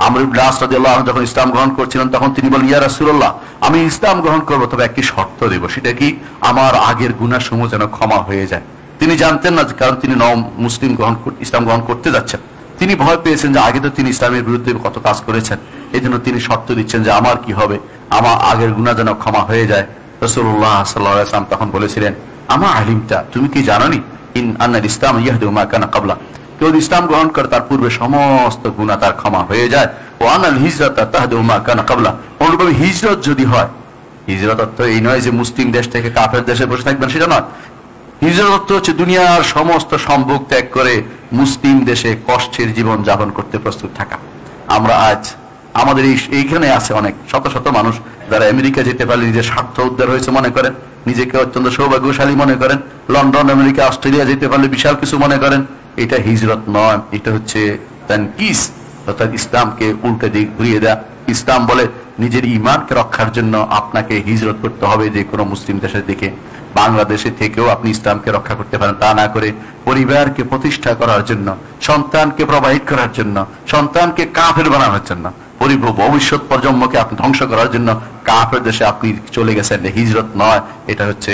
আমর ইবনে আস রাদিয়াল্লাহু আনহু যখন ইসলাম গ্রহণ করছিলেন, তখন তিনি বলেন, ইয়া রাসূলুল্লাহ, আমি ইসলাম গ্রহণ করব, তবে একটি শর্ত দেব। সেটা কি? আমার আগের গুনাহসমূহ যেন ক্ষমা হয়ে যায়। তিনি জানতেন না, কারণ তিনি ইসলাম গ্রহণ করতে যাচ্ছেন। তিনি ভয় পেয়েছেন যে আগে তো তিনি ইসলামের বিরুদ্ধে কত কাজ করেছেন, এই জন্য তিনি শর্ত দিচ্ছেন যে আমার কি হবে, আমার আগের গুনাহ যেন ক্ষমা হয়ে যায়। রাসূলুল্লাহ সাল্লাল্লাহু আলাইহি ওয়াসাল্লাম তখন বলেছিলেন, আমা আলিমতা, তুমি কি জানোনি, ইন আন্নাল ইসলাম ইয়াহদু মা কানা ক্বাবলা, কেউ ইসলাম গ্রহণ করে তার পূর্বে সমস্ত গুনাহ তার ক্ষমা হয়ে যায়। ও আনাল হিজরাতা তাহদু মা কানা ক্বাবলা, অনুরূপভাবে হিজরত যদি হয়, হিজরত অর্থ এই নয় যে মুসলিম দেশ থেকে কাফের দেশে বসে থাকবেন, সেটা নয়। হিজরত অর্থ হচ্ছে দুনিয়ার সমস্ত সম্ভোগ ত্যাগ করে মুসলিম দেশে কষ্টের জীবন যাপন করতে প্রস্তুত থাকা। আমরা আজ আমাদের এইখানে আছে অনেক শত শত মানুষ যারা আমেরিকা যেতে পারলে নিজের স্বার্থ উদ্ধার হয়েছে মনে করেন, নিজেকে অত্যন্ত সৌভাগ্যশালী মনে করেন। লন্ডন, আমেরিকা, অস্ট্রেলিয়া যেতে পারলে বিশাল কিছু মনে করেন। এটা হিজরত নয়, এটা হচ্ছে তানকিস, অর্থাৎ ইসলামকে উল্টে দিক ঘুরিয়ে দেয়া। ইসলাম বলে নিজের ঈমানকে রক্ষার জন্য আপনাকে হিজরত করতে হবে যে কোনো মুসলিম দেশের দিকে। বাংলাদেশে থেকেও আপনি ইসলামকে রক্ষা করতে পারেন, তা না করে পরিবারকে প্রতিষ্ঠা করার জন্য, সন্তানকে প্রবাহিত করার জন্য, সন্তানকে কাফের বানানোর জন্য, ভবিষ্যৎ প্রজন্মকে আপনি ধ্বংস করার জন্য কাফের দেশে আপনি চলে গেছেন। হিজরত নয়, এটা হচ্ছে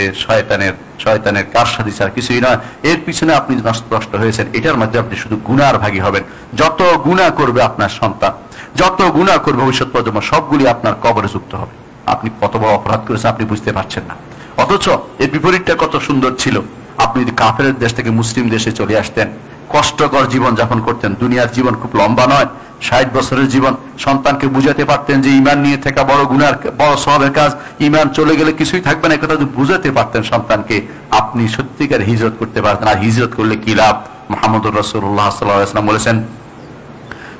শয়তানের কারসাজি ছাড়া কিছুই নয়। এর পিছনে আপনি নষ্ট হয়েছেন, এটার মধ্যে আপনি শুধু গুনার ভাগী হবেন। যত গুনাহ করবে আপনার সন্তান, যত গুনাহ করবে ভবিষ্যৎ প্রজন্ম, সবগুলি আপনার কবরে যুক্ত হবে। আপনি কত বড় অপরাধ করেছেন আপনি বুঝতে পারছেন না। অথচ এর বিপরীতটা কত সুন্দর ছিল। আপনি যদি কাফের দেশ থেকে মুসলিম দেশে চলে আসতেন, কষ্টকর জীবন যাপন করতেন। দুনিয়ার জীবন খুব লম্বা নয়, 60 বছরের জীবন। সন্তানকে বুঝাতে পারতেন যে ঈমান নিয়ে থাকা বড় গুনার, বড় সওয়াবের কাজ, ঈমান চলে গেলে কিছুই থাকবে না, কথা যদি বুঝাতে পারতেন সন্তানকে, আপনি সত্যিকার হিজরত করতে পারতেন। আর হিজরত করলে কি লাভ? মুহাম্মদুর রাসূলুল্লাহ সাল্লাল্লাহু আলাইহি ওয়াসাল্লাম বলেছেন,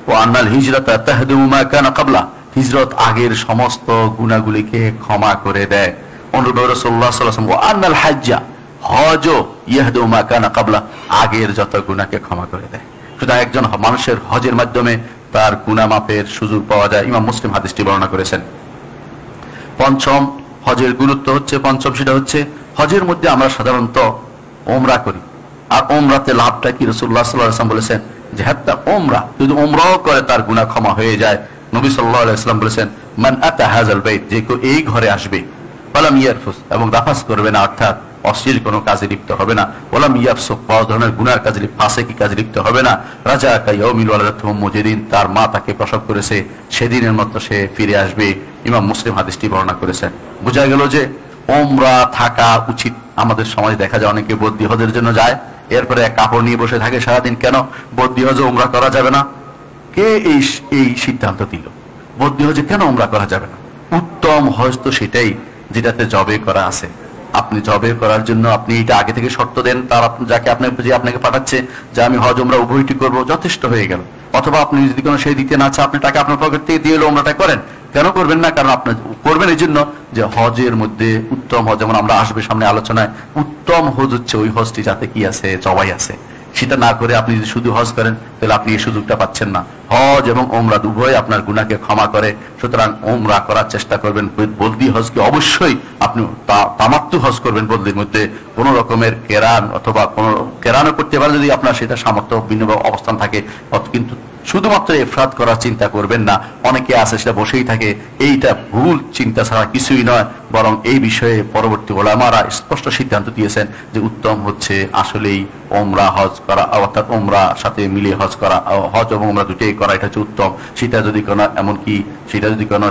ওয়া আন্নাল হিজরাতা তাহদু মা কানা ক্বাবলা, হিজরত আগের সমস্ত গুনাহগুলিকে ক্ষমা করে দেয়। অনুরূপে রাসূলুল্লাহ সাল্লাল্লাহু আলাইহি ওয়াসাল্লাম, ওয়া আন্নাল হাজ্জা, হজও ইয়াহদু মা কানা ক্বাবলা, আগের যত গুনাহকে ক্ষমা করে দেয়। সুতরাং একজন মানুষের হজের মাধ্যমে তার গুনাহ মাফের সুযোগ পাওয়া যায়। ইমাম মুসলিম হাদিসটি বর্ণনা করেছেন। পঞ্চম হজের গুরুত্ব হচ্ছে, সেটা হচ্ছে হজের মধ্যে আমরা সাধারণত ওমরা করি। আর ওমরাতে লাভটা কি? রাসূলুল্লাহ সাল্লাল্লাহু আলাইহি ওয়াসাল্লাম বলেছেন যে হাত্তা ওমরা, যদি ওমরাও করে তার গুনাহ ক্ষমা হয়ে যায়। নবী সাল্লাল্লাহু আলাইহি ওয়াসাল্লাম বলেছেন, মান আতা হাযাল বাইত, যে কেউ এই ঘরে আসবে, ওয়ালাম ইয়ারফুস, এবং রাফাস করবে না, অর্থাৎ অশ্লীল কোনো কাজে লিপ্ত হবে না, ওয়ালাম ইয়াফসুক, বড় ধরনের গুনার কাজে, ফাসিকি কাজে লিপ্ত হবে না, রাজা কায়াউমিল ওয়ালাদাতু উম্মু, যেদিন তার মা তাকে প্রসব করেছে সেদিনের মতো সে ফিরে আসবে। ইমাম মুসলিম হাদিসটি বর্ণনা করেছেন। বোঝা গেল যে ওমরা থাকা উচিত। আমাদের সমাজে দেখা যায় অনেকে বদ্যি হজের জন্য যায়, এরপরে এক কাপড় নিয়ে বসে থাকে সারাদিন। কেন বদ্যি হজে ওমরা করা যাবে না? কে এই সিদ্ধান্ত দিল? বদ্যি হজে কেন ওমরা করা যাবে না? উত্তম হজ তো সেটাই যেটাতে জবে করা আছে। আপনি জবে করার জন্য আপনি এটা আগে থেকে শর্ত দেন, তার যাকে আপনাকে পাঠাচ্ছে যে আমি হজ উমরা উভয়টি করবো, যথেষ্ট হয়ে গেল। অথবা আপনি যদি কোনো সেই দিতে না চান, আপনি টাকা আপনার পকেট থেকে দিয়ে এলো উমরাটা করেন। কেন করবেন না? কারণ আপনি করবেন এই জন্য যে হজের মধ্যে উত্তম হজ, যেমন আমরা আসবে সামনে আলোচনায়, উত্তম হজ হচ্ছে ওই হজটি যাতে কি আছে, জবাই আছে। সেটা না করে আপনি যদি শুধু হজ করেন তাহলে আপনি এই সুযোগটা পাচ্ছেন না। হজ এবং ওমরা উভয় আপনার গুনাহকে ক্ষমা করে। সুতরাং ওমরা করার চেষ্টা করবেন। বদলি হজকে অবশ্যই আপনি তামাত্তু হজ করবেন। বদলির মধ্যে কোন রকমের কেরান অথবা কোন কেরানও করতে পারে যদি আপনার সেটা সামর্থ্য ভিন্ন অবস্থান থাকে, কিন্তু শুধুমাত্র ইফরাদ করার চিন্তা করবেন না। অনেকে আছে সেটা বসেই থাকে, এইটা ভুল চিন্তা ছাড়া কিছুই নয়। বরং এই বিষয়ে পরবর্তী ওলামারা স্পষ্ট সিদ্ধান্ত দিয়েছেন যে উত্তম হচ্ছে আসলেই ওমরা হজ করা, অর্থাৎ ওমরা সাথে মিলিয়ে হজ করা, হজ এবং ওমরা দুটোই করা, এটা হচ্ছে উত্তম। সেটা যদি কোনো এমনকি সেটা যদি কোনো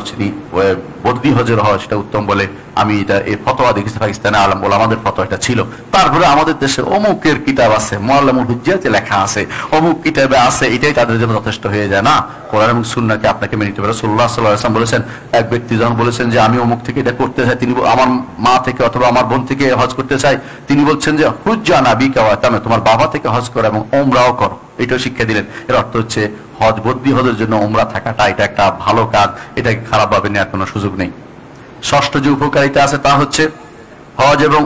বদলি হজের হয় সেটা উত্তম বলে আমি এটা এই ফতোয়া দেখেছি পাকিস্তানে আলম বলে, আমাদের ফতোয়া এটা ছিল। তারপরে আমাদের দেশে অমুকের কিতাব আছে, মুআল্লামুল হুজ্জাতে লেখা আছে, অমুক কিতাবে আছে, এটাই তাদের জন্য যথেষ্ট হয়ে যায় না। কোরআন এবং সুন্নাহকে আপনাকে মেনে নিতে হবে। রাসূলুল্লাহ সাল্লাল্লাহু আলাইহি ওয়াসাল্লাম বলেছেন, এক ব্যক্তি যখন বলেছেন যে আমি অমুক থেকে এটা করতে চাই, তিনি আমার মা থেকে অথবা আমার বোন থেকে হজ করতে চাই, তিনি বলছেন যে হুজ্জা নাবিকা ওয়া তামা, তোমার বাবা থেকে হজ করো এবং ওমরাও করো, এটাও শিক্ষা দিলেন। এর অর্থ হচ্ছে হজ বদলি হজের জন্য ওমরা থাকাটা এটা একটা ভালো কাজ, এটাকে খারাপ ভাবে নেওয়ার কোনো সুযোগ নেই। ষষ্ঠ যে উপকারিতা আছে তা হচ্ছে হজ এবং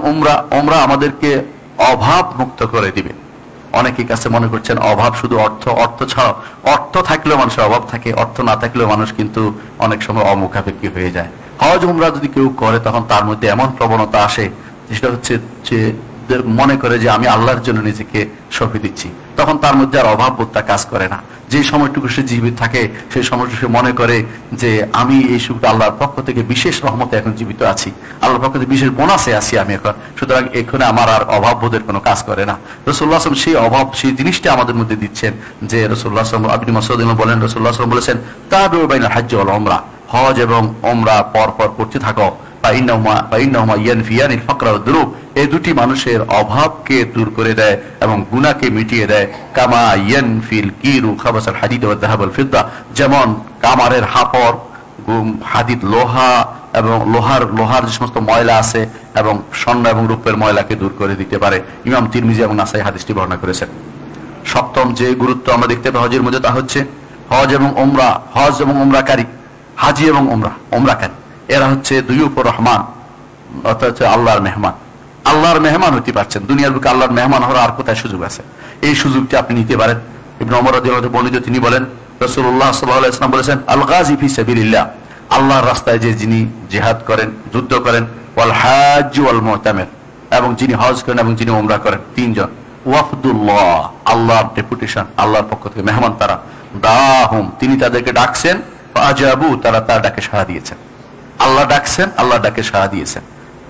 ওমরা আমাদেরকে অভাব মুক্ত করে দিবে। অনেকের কাছে মনে করছেন অভাব শুধু অর্থ ছাড়াও, অর্থ থাকলেও মানুষের অভাব থাকে, অর্থ না থাকলেও মানুষ কিন্তু অনেক সময় অমুখাপেক্ষী হয়ে যায়। হজ উমরা যদি কেউ করে তখন তার মধ্যে এমন প্রবণতা আসে যেটা হচ্ছে যে মনে করে যে আমি আল্লাহর জন্য নিজেকে সঁপে দিচ্ছি, তখন তার মধ্যে আর অভাব বোধটা কাজ করে না। যে সময়টুকু সে জীবিত থাকে সেই সময়টুকু সে মনে করে যে আমি এই সুখটা আল্লাহর পক্ষ থেকে বিশেষ রহমতে এখন জীবিত আছি, আল্লাহর পক্ষ থেকে বিশেষ বোনাসে আছি আমি এখন, সুতরাং এখানে আমার আর অভাব বোধের কোনো কাজ করে না। রাসূলুল্লাহ সাল্লাল্লাহু আলাইহি ওয়াসাল্লাম সেই অভাব, সেই জিনিসটা আমাদের মধ্যে দিচ্ছেন যে রাসূলুল্লাহ সাল্লাল্লাহু আলাইহি ওয়াসাল্লাম বলেন, রাসূলুল্লাহ সাল্লাল্লাহু আলাইহি ওয়াসাল্লাম বলেছেন তাবিউ বাইনাল হজ্জ ওয়াল উমরা, হজ এবং উমরা পর পর করতে থাকো, ফাইন্নাহুমা ইয়ানফিয়ানিল ফাকরা ওয়াদ দুরুব, এই দুটি মানুষের অভাবকে দূর করে দেয় এবং গুনাহকে মিটিয়ে দেয়। কামা ইয়ানফিল কিরু খাবাসাল হাদিদ ওয়াদ যাহাব ওয়াল ফিদ্দা, যেমন কামারের হাপর, হাদিদ লোহা এবং লোহার যে সমস্ত ময়লা আছে এবং স্বর্ণ এবং রূপের ময়লাকে দূর করে দিতে পারে। ইমাম তিরমিজি এবং নাসাই হাদিসটি বর্ণনা করেছেন। সপ্তম যে গুরুত্ব আমরা দেখতে পাই হজের মধ্যে তা হচ্ছে হজ এবং উমরাকারী, হাজি এবং উমরাকারী এরা হচ্ছে দুইউফুর রহমান, অর্থাৎ আল্লাহর মেহমান। আল্লাহর মেহমান হতে পারছেন, দুনিয়ার বুকে আল্লাহর মেহমান হওয়ার আর কোথায় সুযোগ আছে? এই সুযোগটি আপনি নিতে পারেন। ইবনে ওমর রাদিয়াল্লাহু আনহু বর্ণিত, তিনি বলেন রাসূলুল্লাহ সাল্লাল্লাহু আলাইহি ওয়াসাল্লাম বলেছেন, আল গাজী ফি সাবিলিল্লাহ, আল্লাহর রাস্তায় যে যিনি জিহাদ করেন, যুদ্ধ করেন, ওয়াল হাজ্জ ওয়াল মুতামির, এবং যিনি হজ করেন এবং যিনি উমরা করেন, তিনজন। ওয়াফদুল্লাহ, আল্লাহর ডেপুটেশন, আল্লাহর পক্ষ থেকে মেহমান তারা। দাহুম, তিনি তাদেরকে ডাকছেন, ফাআজাবু, তারা তার ডাকে সাড়া দিয়েছেন। আল্লাহ ডাকছেন, আল্লাহ ডাকে সাড়া দিয়েছেন।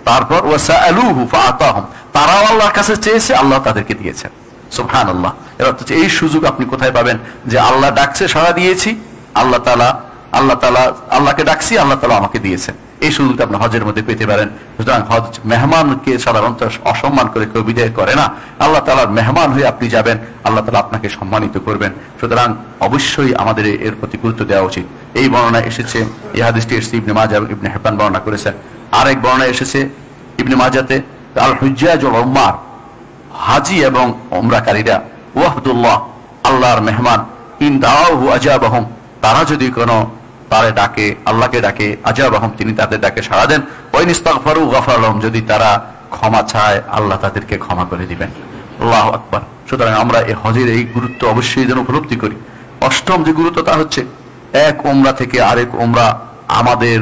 তারপর ওয়াসাআলুহু ফাআতাহুম, তারাও আল্লাহর কাছে চেয়েছে, আল্লাহ তাদেরকে দিয়েছেন। সুবহানাল্লাহ। এর অর্থ হচ্ছে এই সুযোগ আপনি কোথায় পাবেন? যে আল্লাহ ডাকছে, সাড়া দিয়েছি, আল্লাহ তাআলা আল্লাহকে ডাকছি, আল্লাহ তাআলা আমাকে দিয়েছেন। এই সুযোগটা আপনি হজের মধ্যে পেতে পারেন। সুতরাং হজ মেহমানকে সাধারণত অসম্মান করে কেউ বিদায় করে না। আল্লাহ তাআলার মেহমান হয়ে আপনি যাবেন, আল্লাহ তাআলা আপনাকে সম্মানিত করবেন। সুতরাং অবশ্যই আমাদের এর প্রতি গুরুত্ব দেওয়া উচিত। এই বর্ণনা এসেছে, এই হাদিসটি এসেছে ইবনে মাজাহ এবং ইবনে হিব্বান বর্ণনা করেছেন। আরেক বর্ণনা এসেছে ইবনে মাজাহতে, আল হুজ্জাজ ওয়াল উম্মার, হাজি এবং উমরাকারীরা ওয়াফদুল্লাহ, আল্লাহর মেহমান, ইন দাউহু আজাবাহুম, তারা যদি কোনো তারে ডাকে, আল্লাহকে ডাকে, আজাবাহুম, তিনি তাদের ডাকে সাড়া দেন, ওয়া ইন ইস্তাগফারু গাফারা লাহুম, যদি তারা ক্ষমা চায় আল্লাহ তাদেরকে ক্ষমা করে দিবেন। আল্লাহু আকবার। সুতরাং আমরা এই হজের এই গুরুত্ব অবশ্যই যেন উপলব্ধি করি। অষ্টম যে গুরুত্ব তা হচ্ছে এক উমরা থেকে আরেক উমরা, আমাদের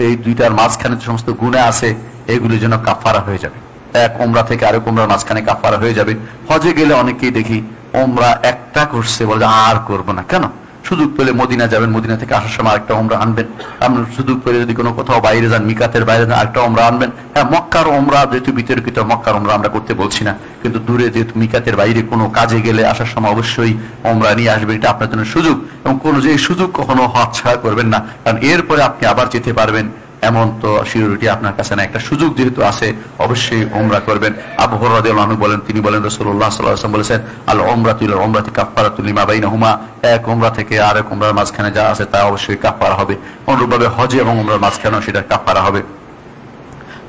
এই দুইটার মাঝখানে যে সমস্ত গুনাহ আছে এগুলির জন্য কাফারা হয়ে যাবে। এক উমরা থেকে আরেক উমরার মাঝখানে কাফারা হয়ে যাবে। হজে গেলে অনেকেই দেখি উমরা একটা করছে, বলে আর করবো না। কেন? সুযোগ পেলে মদিনা যাবেন, মদিনা থেকে আসার সময় আরেকটা উমরা আনবেন। আপনার সুযোগ পেলে যদি কোনো কোথাও বাইরে যান, মিকাতের বাইরে যান, আরেকটা উমরা আনবেন। হ্যাঁ, মক্কার উমরা যেহেতু বিতর্কিত, মক্কার উমরা আমরা করতে বলছি না, কিন্তু দূরে যেহেতু মিকাতের বাইরে কোনো কাজে গেলে আসার সময় অবশ্যই উমরা নিয়ে আসবেন। এটা আপনার জন্য সুযোগ, এবং কোনো যে সুযোগ কখনো হাতছাড়া করবেন না, কারণ এরপরে আপনি আবার যেতে পারবেন এমন তো সিউরিটি আপনার কাছে না। একটা সুযোগ যেহেতু আছে অবশ্যই উমরা করবেন। আবু হুরায়রা রাদিয়াল্লাহু আনহু বলেন, তিনি বলেন রাসূলুল্লাহ সাল্লাল্লাহু আলাইহি ওয়াসাল্লাম বলেছেন, আল উমরাতু ইলা উমরাতি কাফারাতুল লিমা বাইনাহুমা, এক উমরা থেকে আরেক উমরার মাঝখানে যা আছে তা অবশ্যই কাফারা হবে। অনুরূপভাবে হজ এবং উমরার মাঝখানেও সেটা কাফারা হবে।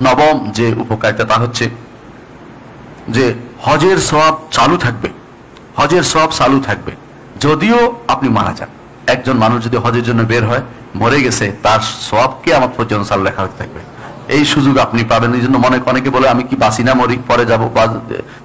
নবম যে উপকারিতা তা হচ্ছে যে হজের সওয়াব চালু থাকবে, হজের সওয়াব চালু থাকবে যদিও আপনি মারা যান। একজন মানুষ যদি হজের জন্য বের হয়, মরে গেছে, তার সওয়াব কিয়ামত পর্যন্ত চালু লেখা হতে থাকবে। এই সুযোগ আপনি পাবেন। এই জন্য অনেকে বলে আমি কি বাঁচি না মরি, পরে যাবো,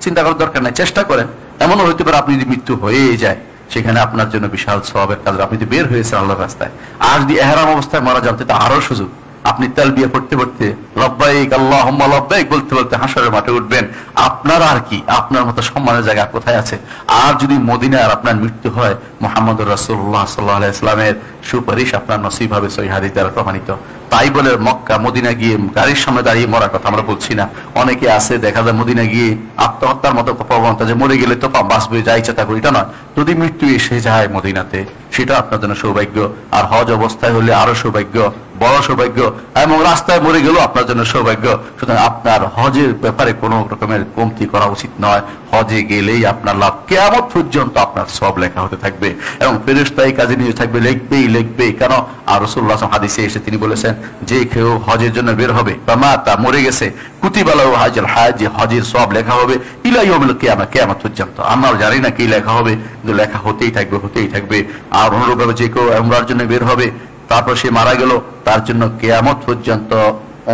চিন্তা করার দরকার নাই, চেষ্টা করেন। এমনও হইতে পারে আপনি যদি মৃত্যু হয়েই যায়, সেখানে আপনার জন্য বিশাল সওয়াবের কাজ। আপনি যদি বের হয়েছেন আল্লাহর রাস্তায়, আর যদি ইহরাম অবস্থায় মারা যান, তা আরো সুযোগ। আপনি তালবিয়া পড়তে পড়তে লব্বাইক আল্লাহুম্মা লব্বাইক বলতে বলতে হাসরের মাঠে উঠবেন। আপনার আর কি, আপনার মতো সম্মানের জায়গা কোথায় আছে? আর যদি মদিনার আপনার মৃত্যু হয়, মুহাম্মদুর রাসূলুল্লাহ সাল্লাল্লাহু আলাইহি ওয়াসাল্লামের সুপারিশ আপনার নসিব হবে, সহিহ হাদিস দ্বারা প্রমাণিত। তাই বলে মক্কা মদিনা গিয়ে গাড়ির সামনে দাঁড়িয়ে মরার কথা আমরা বলছি না। অনেকে আছে দেখা যায় মদিনা গিয়ে আত্মহত্যার মতো প্রবণতা, যে মরে গেলে তো বাঁচবে, যা ইচ্ছা তা করি, এটা নয়। যদি মৃত্যু এসে যায় মদিনাতে, সেটা আপনার জন্য সৌভাগ্য। আর হজ অবস্থায় হলে আরো সৌভাগ্য, বড় সৌভাগ্য। এবং রাস্তায় মরে গেলেও আপনার জন্য সৌভাগ্য। সুতরাং আপনার হজের ব্যাপারে কোনো রকমের কমতি করা উচিত নয়। হজে গেলেই আপনার লাভ, কিয়ামত পর্যন্ত আপনার সব লেখা হতে থাকবে এবং ফেরেশতা এই কাজে নিয়ে থাকবে, লিখবেই। কেন? আর রাসূলুল্লাহ হাদিসে এসে তিনি বলেছেন, যে কেউ হজের জন্য বের হবে বা মাতা মরে গেছে, কুতিবা লাহু হাজ্জুল হাজ, হজের সব লেখা হবে ইলা ইয়াউমিল কিয়ামা, কিয়ামত পর্যন্ত। আমরা জানি না কি লেখা হবে, কিন্তু লেখা হতেই থাকবে। আর অনুরূপভাবে যে কেউ উমরার জন্য বের হবে, তারপর সে মারা গেল, তার জন্য কিয়ামত পর্যন্ত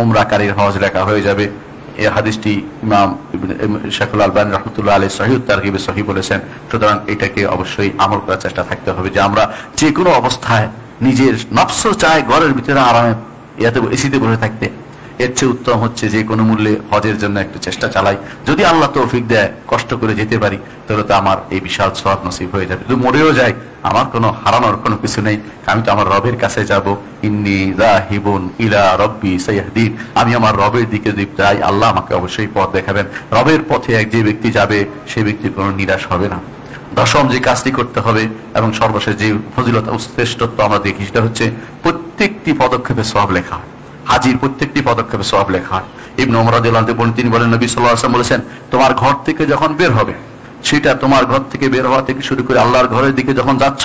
উমরাকারীর হজ লেখা হয়ে যাবে। এই হাদিসটি ইমাম শাইখুল আলবানী রাহমাতুল্লাহ আলাইহি সহিহ তারগিবে সহিহ বলেছেন। সুতরাং এটাকে অবশ্যই আমল করার চেষ্টা থাকতে হবে, যে আমরা যে কোনো অবস্থায় নিজের নফস চায় ঘরের ভিতরে আরামে এসিতে বসে থাকতে, এর চেয়ে উত্তম হচ্ছে যে কোনো মূল্যে হজের জন্য একটু চেষ্টা চালাই। যদি আল্লাহ তৌফিক দেয়, কষ্ট করে যেতে পারি, তাহলে তো আমার এই বিশাল সওয়াব নসিব হয়ে যাবে। যদি মরেও যায়, আমার কোনো হারানোর কোনো কিছু নেই, আমি তো আমার রবের কাছে যাব। ইন্নী যাহিবুন ইলা রব্বি সাইয়াহদিন, আমি আমার রবের দিকে যাই, আল্লাহ আমাকে অবশ্যই পথ দেখাবেন। রবের পথে যে ব্যক্তি যাবে, সে ব্যক্তি কোনো নিরাশ হবে না। দশম যে কাজটি করতে হবে এবং সর্বশেষ যে ফজিলত ও শ্রেষ্ঠত্ব আমরা দেখি, সেটা হচ্ছে প্রত্যেকটি পদক্ষেপে সওয়াব লেখা হয়। হাজির প্রত্যেকটি পদক্ষেপে সওয়াব লেখা হয়। ইবনে ওমর রাদিয়াল্লাহু আনহু তিনি বলেন, নবী সাল্লাল্লাহু আলাইহি ওয়াসাল্লাম বলেছেন, তোমার ঘর থেকে যখন বের হবে, সেটা তোমার ঘর থেকে বের হওয়া থেকে শুরু করে আল্লাহর ঘরের দিকে যখন যাচ্ছ,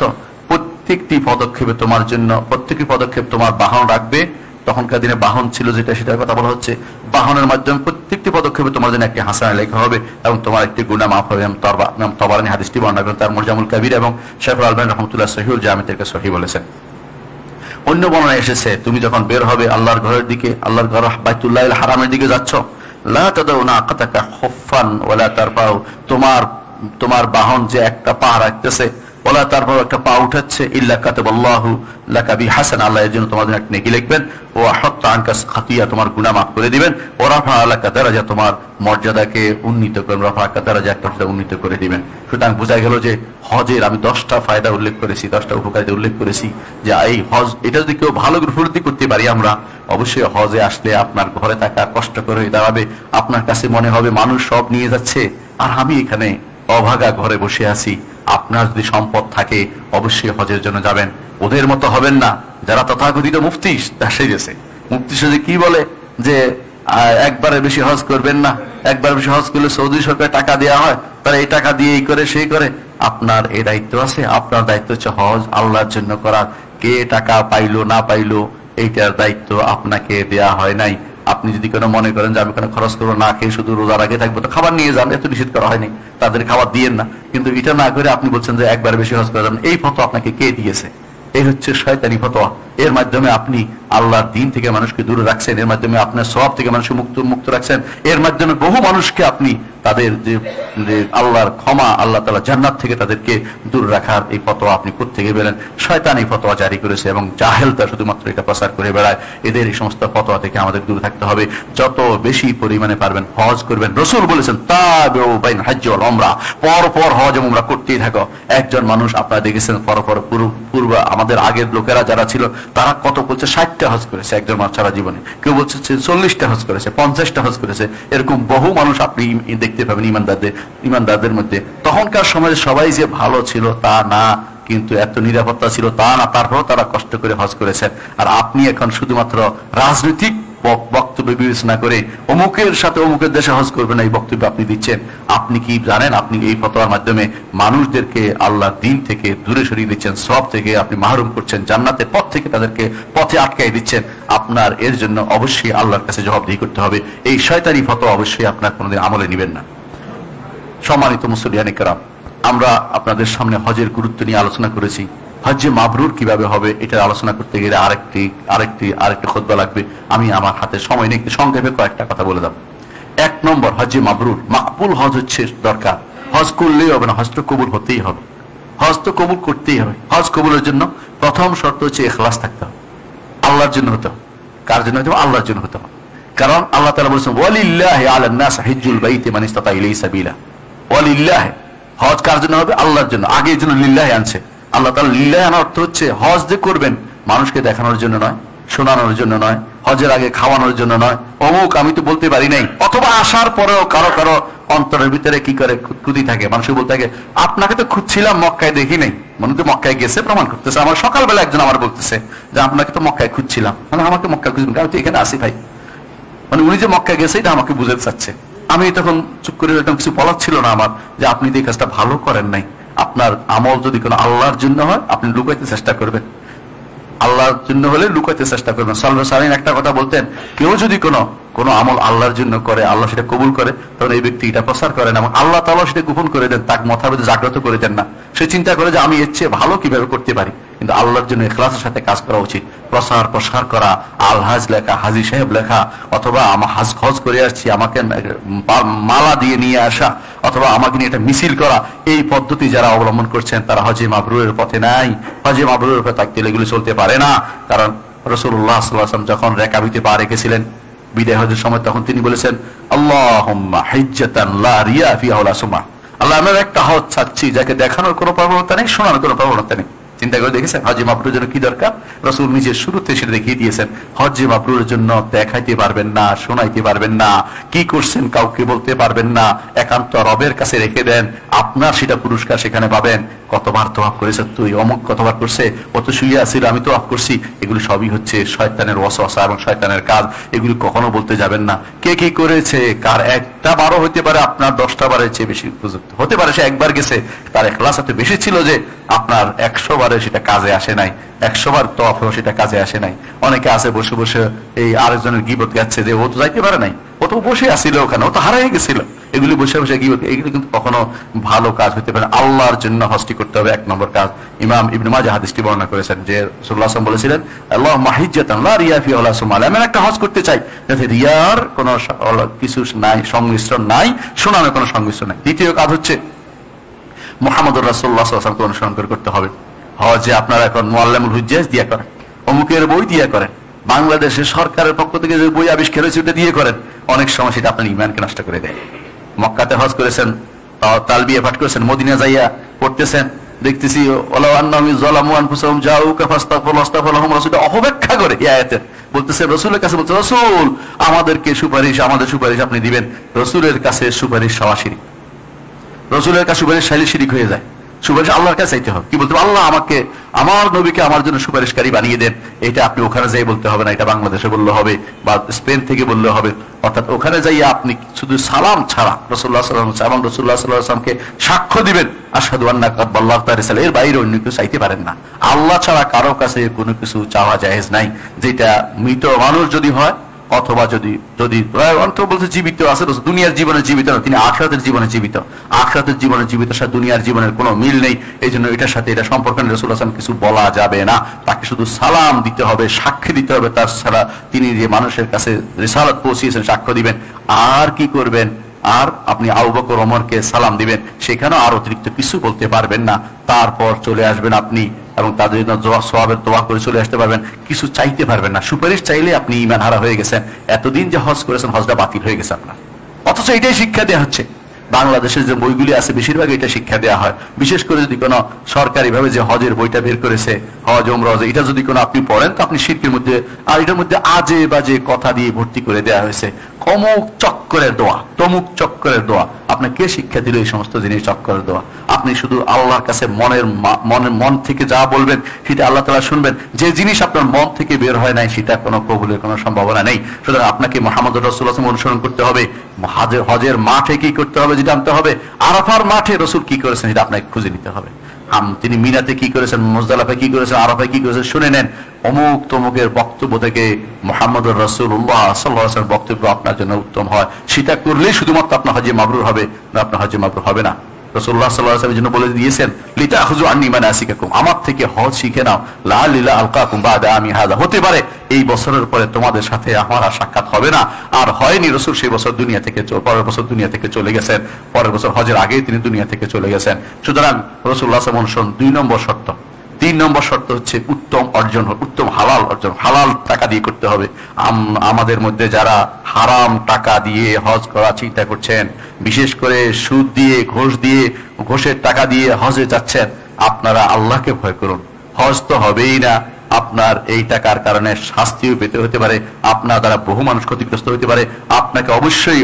প্রত্যেকটি পদক্ষেপে তোমার জন্য, প্রত্যেকটি পদক্ষেপ তোমার বাহন রাখবে। তখনকার দিনে বাহন ছিল যেটা, সেটার কথা বলা হচ্ছে। বাহনের মাধ্যমে প্রত্যেকটি পদক্ষেপে তোমার জন্য একটি হাসানা লেখা হবে এবং তোমার একটি গুনাহ মাফ হবে। ইমাম তাবারানী হাদিসটি বর্ণনা করেন তার মুজামুল কাবীর, এবং শাইখুল আলবানী রাহমাতুল্লাহ সহিহুল জামি থেকে সহিহ বলেছেন। অন্য বর্ণনায় এসেছে, তুমি যখন বের হবে আল্লাহর ঘরের দিকে, আল্লাহর ঘর বাইতুল্লাহিল হারামের দিকে যাচ্ছ, লা তাদাউ নাকাতাকা খুফান ওয়ালা তারফাউ, তোমার বাহন যে একটা পা রাখতেছে, ওলা তারপর একটা পা উঠাচ্ছে, ইল্লা কাতাবাল্লাহু লাকা বিহাসান, আল্লাহ এর জন্য তোমার জন্য একটা নেকি লিখবেন। ও হাত্তা আনকা খাতিয়া, তোমার গুনাহ মাফ করে দিবেন। ও রাফা লাকা দারাজা, তোমার মর্যাদাকে উন্নীত করবেন। রাফা লাকা দারাজা, একটা উন্নীত করে দিবেন। সুতরাং বোঝা গেল যে হজের আমি 10টা ফায়দা উল্লেখ করেছি, 10টা উপকারিতা উল্লেখ করেছি, যে এই হজ, এটা যদি কেউ ভালো করে উপলব্ধি করতে পারি আমরা, অবশ্যই হজে আসলে আপনার ঘরে থাকা কষ্ট করে দাঁড়াবে। আপনার কাছে মনে হবে মানুষ সব নিয়ে যাচ্ছে আর আমি এখানে অভাগা ঘরে বসে আছি। আপনার যদি সম্পদ থাকে, অবশ্যই হজের জন্য যাবেন। ওদের মতো হবেন না যারা তথাকথিত মুফতি সেজেছে। মুফতি সেজে কি বলে যে একবারে বেশি হজ করবেন না, একবার বেশি হজ করলে সৌদি সরকার টাকা দেওয়া হয়, তারা এই টাকা দিয়ে এই করে সেই করে। আপনার এই দায়িত্ব আছে, আপনার দায়িত্ব হচ্ছে হজ আল্লাহর জন্য করার। কে টাকা পাইলো না পাইলো, এইটার দায়িত্ব আপনাকে দেয়া হয় নাই। আপনি যদি কোনো মনে করেন যে আমি কোনো খরচ করবো না, খেয়ে শুধু রোজার আগে থাকবো, তো খাবার নিয়ে যান, এত নিষেধ করা হয়নি, তাদের খাবার দিয়েন না। কিন্তু এটা না করে আপনি বলছেন যে একবার বেশি হজ করে যাবেন, এই ফতোয়া আপনাকে কে দিয়েছে? এই হচ্ছে শয়তানি ফতোয়া। এর মাধ্যমে আপনি আল্লাহর দিন থেকে মানুষকে দূরে রাখছেন, এর মাধ্যমে আপনার সওয়াব থেকে মানুষকে মুক্ত রাখছেন, এর মাধ্যমে বহু মানুষকে আপনি তাদের যে আল্লাহর ক্ষমা, আল্লাহ তাআলা জান্নাত থেকে তাদেরকে দূরে রাখার এই ফতোয়া আপনি কোত্থেকে পেলেন? শয়তান এই ফতোয়া জারি করেছে এবং জাহেলরা শুধুমাত্র এটা প্রচার করে বেড়ায়। এদের এই সমস্ত ফতোয়া থেকে আমাদের দূরে থাকতে হবে। যত বেশি পরিমাণে পারবেন হজ করবেন। রাসূল বলেছেন, তাবিউ বাইন হজ ওয়াল উমরা, পর হজ এবং উমরা করতেই থাকো। একজন মানুষ আপনারা দেখেছেন পূর্ব আমাদের আগের লোকেরা যারা ছিল, তারা কত বলছে 60টা হজ করেছে একজন মানুষ সারা জীবনে, কেউ বলছে 40টা হজ করেছে, 50টা হজ করেছে। এরকম বহু মানুষ আপনি দেখতে পাবেন ইমানদারদের মধ্যে। তখনকার সময়ে সবাই যে ভালো ছিল তা না, কিন্তু এত নিরাপত্তা ছিল তা না, তারপরেও তারা কষ্ট করে হজ করেছেন। আর আপনি এখন শুধুমাত্র রাজনৈতিক বক্তব্য বক্তব্য বিবেচনা করে অমুকের সাথে অমুকের দেশে হজ করবে না এই বক্তব্য আপনি দিচ্ছেন। আপনি কি জানেন আপনি এই ফতোয়ার মাধ্যমে মানুষদেরকে আল্লাহর দিন থেকে দূরে সরিয়ে দিচ্ছেন, সব থেকে আপনি মাহরুম করছেন, জান্নাতের পথ থেকে তাদেরকে পথে আটকাই দিচ্ছেন। আপনার এর জন্য অবশ্যই আল্লাহর কাছে জবাবদিহি করতে হবে। এই শয়তানি ফতোয়া অবশ্যই আপনার কোনোদিন আমলে নেবেন না। সম্মানিত মুসলিয়ানে কেরাম, আমরা আপনাদের সামনে হজের গুরুত্ব নিয়ে আলোচনা করেছি। হজ্জে মাবরুর কিভাবে হবে এটা আলোচনা করতে গেলে আরেকটি খুতবা লাগবে। আমি আমার হাতে সময় নেই, সংক্ষেপে কয়েকটা কথা বলে দেব। 1 নম্বর, হজ্জে মাবরুর মাকবুল হজ হচ্ছে দরকার। হজ করলেই হবে না, হজ তো কবুল হতেই হবে, হজ তো কবুল করতেই হবে। হজ কবুলের জন্য প্রথম শর্ত হচ্ছে ইখলাস থাকতে হবে, আল্লাহর জন্য হতে হবে। কার জন্য হতে হবে? আল্লাহর জন্য হতে হবে। কারণ আল্লাহ তাআলা বলেছেন ওয়ালিল্লাহি আলান নাস হিজ্জুল বাইতি মান ইসতাতা ইলাইহি সাবিলা। ওয়ালিল্লাহি, হজ কার জন্য হবে? আল্লাহর জন্য। আগে এই জন্য লিল্লাহি আনছে। আল্লাহ তাআলা লিল্লাহি আনার অর্থ হচ্ছে হজ যে করবেন মানুষকে দেখানোর জন্য নয়, শোনানোর জন্য নয়, হজের আগে খাওয়ানোর জন্য নয়, অমুক আমি তো বলতে পারি নাই, অথবা আসার পরেও কারো কারো অন্তরের ভিতরে কি করে খুঁতখুঁতি থাকে, মানুষ বলতে থাকে আপনাকে তো খুঁজছিলাম মক্কায় দেখি নাই, মনে তো মক্কায় গেছে প্রমাণ করতেছে। আমার সকালবেলা একজন আমার বলতেছে যে আপনাকে তো মক্কায় খুঁজছিলাম, মানে আমাকে মক্কায় খুঁজবেন, আমি তো এখানে আসি ভাই, মানে উনি যে মক্কায় গেছে এটা আমাকে বুঝাতে চাচ্ছে। আমি তখন চুপ করে কিছু বলার ছিল না আমার, যে আপনি তো এই কাজটা ভালো করেন নাই। আপনার আমল যদি কোনো আল্লাহর জন্য হয় আপনি লুকাইতে চেষ্টা করবেন, আল্লাহর জন্য হলে লুকাইতে চেষ্টা করবেন। সাল্লাল্লাহু আলাইহি ওয়াসাল্লাম একটা কথা বলতেন, কেউ যদি কোনো আমল আল্লাহর জন্য করে, আল্লাহ সেটা কবুল করে, তখন এই ব্যক্তি এটা প্রচার করেন এবং আল্লাহ তাআলা সেটা গোপন করে দেন, তাকে মাথার মধ্যে জাগ্রত করে দেন না। সে চিন্তা করে যে আমি এর চেয়ে ভালো কিভাবে করতে পারি। কিন্তু আল্লাহর জন্য ইখলাসের সাথে কাজ করা উচিত। প্রসার করা, আল হাজ লেখা, হাজি সাহেব লেখা, অথবা আমার হজ করে আসছি আমাকে মালা দিয়ে নিয়ে আসা, অথবা আমাকে নিয়ে একটা মিছিল করা, এই পদ্ধতি যারা অবলম্বন করছেন তারা হজে মাবরুরের পথে নাই। হজে মাবরুরের পথে থাকতে এগুলি চলতে পারে না। কারণ রাসূলুল্লাহ সাল্লাল্লাহু আলাইহি ওয়াসাল্লাম যখন রেকাবিতে পা রেখেছিলেন বিদায় হজের সময়, তখন তিনি বলেছেন আল্লাহুম্মা হিজ্জাতান লা রিয়া ফিহা ওয়ালা সুমআ। আল্লাহ, আমরা একটা হজ চাচ্ছি যাকে দেখানোর কোনো প্রবণতা নেই, শোনানোর কোনো প্রবণতা নেই। চিন্তা করে দেখেছেন হজ্জে মাবরুরের জন্য কি দরকার? রাসূল নিজের শুরুতে সেটা দেখিয়ে দিয়েছেন। হজ্জে মাবরুরের জন্য দেখাইতে পারবেন না, শোনাইতে পারবেন না, কি করছেন কাউকে বলতে পারবেন না, একান্ত রবের কাছে রেখে দেন, আপনার সেটা পুরস্কার সেখানে পাবেন। কতবার তওয়াফ করেছে তুই, অমুক কতবার করছে, কত শুয়ে আছিল আমি তওয়াফ করছি, এগুলি সবই হচ্ছে শয়তানের ওয়াসওয়াসা এবং শয়তানের কাজ। এগুলি কখনো বলতে যাবেন না। কে কি করেছে, কার একটা বারও হতে পারে আপনার 10টা বারের চেয়ে বেশি উপযুক্ত হতে পারে। সে একবার গেছে, তার ইখলাস এত বেশি ছিল যে আপনার 100 বারে সেটা কাজে আসে নাই, 100 বার তওয়াফেও সেটা কাজে আসে নাই। অনেকে আছে বসে বসে এই আরেকজনের গীবত গাচ্ছে যে ও তো যাইতে পারে নাই, ও তো বসে আসছিল ওখানে, ও তো হারিয়ে গেছিল। এগুলি বসে বসে গীবত, এগুলি কিন্তু কখনো ভালো কাজ হতে পারে। আল্লাহর জন্য হজটি করতে হবে 1 নম্বর কাজ। ইমাম ইবনে মাজাহ হাদিসটি বর্ণনা করেছেন যে রাসূলুল্লাহ সাল্লাল্লাহু আলাইহি ওয়াসাল্লাম বলেছিলেন আল্লাহুম্মা হিজ্জাতান লা রিয়া ফিহা ওয়ালা সুমআ। আমি একটা হজ করতে চাই যাতে রিয়ার কোনো কিছু নাই, সংমিশ্রণ নাই, শোনানোর কোনো সংমিশ্রণ নাই। দ্বিতীয় কাজ হচ্ছে মুহাম্মদুর রাসূলুল্লাহ সাল্লাল্লাহু আলাইহি ওয়াসাল্লামকে অনুসরণ করতে হবে। হজে আপনারা এখন মুআল্লামুল হুজ্জাজ দিয়ে করেন, অমুকের বই দিয়ে করেন, বাংলাদেশের সরকারের পক্ষ থেকে যে বই আবিষ্কার হয়েছে ওটা দিয়ে করেন। অনেক সময় সেটা আপনার ঈমানকে নষ্ট করে দেয়। মক্কাতে হজ করেছেন, তালবিয়া পাঠ করেছেন, মদিনা যাইয়া পড়তেছেন, দেখতেছি ওয়ালাউ আন্নাহুম যালামু আনফুসাহুম জাউকা ফাস্তাগফিরুল্লাহুম, রাসূল অপব্যাখ্যা করে এই আয়াতের, বলতেছে রাসূলের কাছে বলতে, রাসূল আমাদেরকে আমাদের সুপারিশ আপনি দিবেন। রাসূলের কাছে সুপারিশ সরাসরি, রাসূলের কাছে সুপারিশ শিরিক হয়ে যায়। সুপারিশ আল্লাহর কাছে চাইতে হবে। কি বলতে হবে? আল্লাহ আমাকে, আমার নবীকে আমার জন্য সুপারিশকারী বানিয়ে দেন। এটা আপনি ওখানে যাই বলতে হবে না, এটা বাংলাদেশে বললে হবে বা স্পেন থেকে বললে হবে। অর্থাৎ ওখানে যাইয়া আপনি শুধু সালাম ছাড়া রাসূলুল্লাহ সাল্লাল্লাহু আলাইহি ওয়াসাল্লাম এবং রাসূলুল্লাহ সাল্লাল্লাহু আলাইহি ওয়াসাল্লামকে সাক্ষ্য দিবেন আশহাদু আন্নাকা আবদুল্লাহ ওয়া রাসূলুহু, এর বাইরে অন্য কিছু চাইতে পারেন না। আল্লাহ ছাড়া কারো কাছে কোনো কিছু চাওয়া জায়েজ নাই। যেটা মৃত মানুষ যদি হয়, অথবা যদি বলতে জীবিত আছে, দুনিয়ার জীবনে জীবিত না, তিনি আখিরাতের জীবনে জীবিত। আখিরাতের জীবনে জীবিত সাথে দুনিয়ার জীবনের কোনো মিল নেই। এই জন্য এটার সাথে এটা সম্পর্ক নেই। রাসূলুল্লাহ সাল্লাল্লাহু আলাইহি ওয়াসাল্লাম কিছু বলা যাবে না, তাকে শুধু সালাম দিতে হবে, সাক্ষী দিতে হবে। তার ছাড়া তিনি যে মানুষের কাছে রিসালাত পৌঁছিয়েছেন সাক্ষ্য দিবেন। আর কি করবেন? আর আপনি আবু বকর ওমরকে সালাম দিবেন, সেখানেও আর অতিরিক্ত কিছু বলতে পারবেন না। তারপর চলে আসবেন আপনি এবং তাদের জন্য সওয়াবের দোয়া করে চলে আসতে পারবেন। কিছু চাইতে পারবেন না। সুপারিশ চাইলে আপনি ঈমান হারা হয়ে গেছেন। এতদিন যে হজ করেছেন হজটা বাতিল হয়ে গেছে আপনার। অথচ এটাই শিক্ষা দেওয়া হচ্ছে। বাংলাদেশের যে বইগুলি আছে বেশিরভাগ এটা শিক্ষা দেওয়া হয়। বিশেষ করে যদি কোনো সরকারি ভাবে যে হজের বইটা বের করেছে, হজ ওমরা, এটা যদি কোনো আপনি পড়েন তো আপনি শিরকের মধ্যে, আর এটার মধ্যে আজে বাজে কথা দিয়ে ভর্তি করে দেওয়া হয়েছে। অমুক চক্করের দোয়া, তমুক চক্করের দোয়া। আপনাকে কে শিক্ষা দিল এই সমস্ত জিনিস চক্করের দোয়া? আপনি শুধু আল্লাহর কাছে মন থেকে যা বলবেন সেটা আল্লাহ তাআলা শুনবেন। যে জিনিস আপনার মন থেকে বের হয় নাই সেটা কোনো কবুলের কোনো সম্ভাবনা নেই। সুতরাং আপনাকে মুহাম্মদ রাসূলুল্লাহ সাল্লাল্লাহু আলাইহি ওয়াসাল্লাম অনুসরণ করতে হবে। হজের মাঠে কি করতে হবে যেটা জানতে হবে, আরাফার মাঠে রাসূল কি করেছেন এটা আপনাকে খুঁজে নিতে হবে। তিনি মিনাতে কি করেছেন, মুজদালিফায় কি করেছেন, আরাফায় কি করেছেন শুনে নেন। অমুক তমুকের বক্তব্য থেকে মুহাম্মদুর রাসূলুল্লাহ সাল্লাল্লাহু আলাইহি ওয়াসাল্লাম বক্তব্য আপনার জন্য উত্তম হয়, সেটা করলেই শুধুমাত্র আপনার হজ্জে মাবরুর হবে, না আপনার হজ্জে মাবরুর হবে না। রাসূলুল্লাহ সাল্লাল্লাহু আলাইহি ওয়াসাল্লাম জন্য বলে দিয়েছেন, লিতাখুযু আন্নী মানাসিকাকুম, আমার থেকে হজ শিখে নাও, লাআল্লা আলকাকুম বাদা আমি হাযা, হতে পারে এই বছরের পরে তোমাদের সাথে আমার আর সাক্ষাৎ হবে না। আর হয়নি, রাসূল সেই বছর দুনিয়া থেকে পরের বছর দুনিয়া থেকে চলে গেছেন, পরের বছর হজের আগেই তিনি দুনিয়া থেকে চলে গেছেন। সুতরাং রাসূলুল্লাহ সাল্লাল্লাহু আলাইহি ওয়াসাল্লাম 2 নম্বর শর্ত। 3 নম্বর শর্ত হচ্ছে উত্তম অর্জন, উত্তম হালাল অর্জন, হালাল টাকা দিয়ে করতে হবে। আমাদের মধ্যে যারা হারাম টাকা দিয়ে হজ করা চিন্তা করছেন, বিশেষ করে সুদ দিয়ে, ঘোষের টাকা দিয়ে হজে যাচ্ছেন, আপনারা আল্লাহকে ভয় করুন। হজ তো হবেই না, আপনার এই টাকার কারণে শাস্তিও পেতে হতে পারে, আপনার দ্বারা বহু মানুষ ক্ষতিগ্রস্ত হতে পারে। আপনাকে অবশ্যই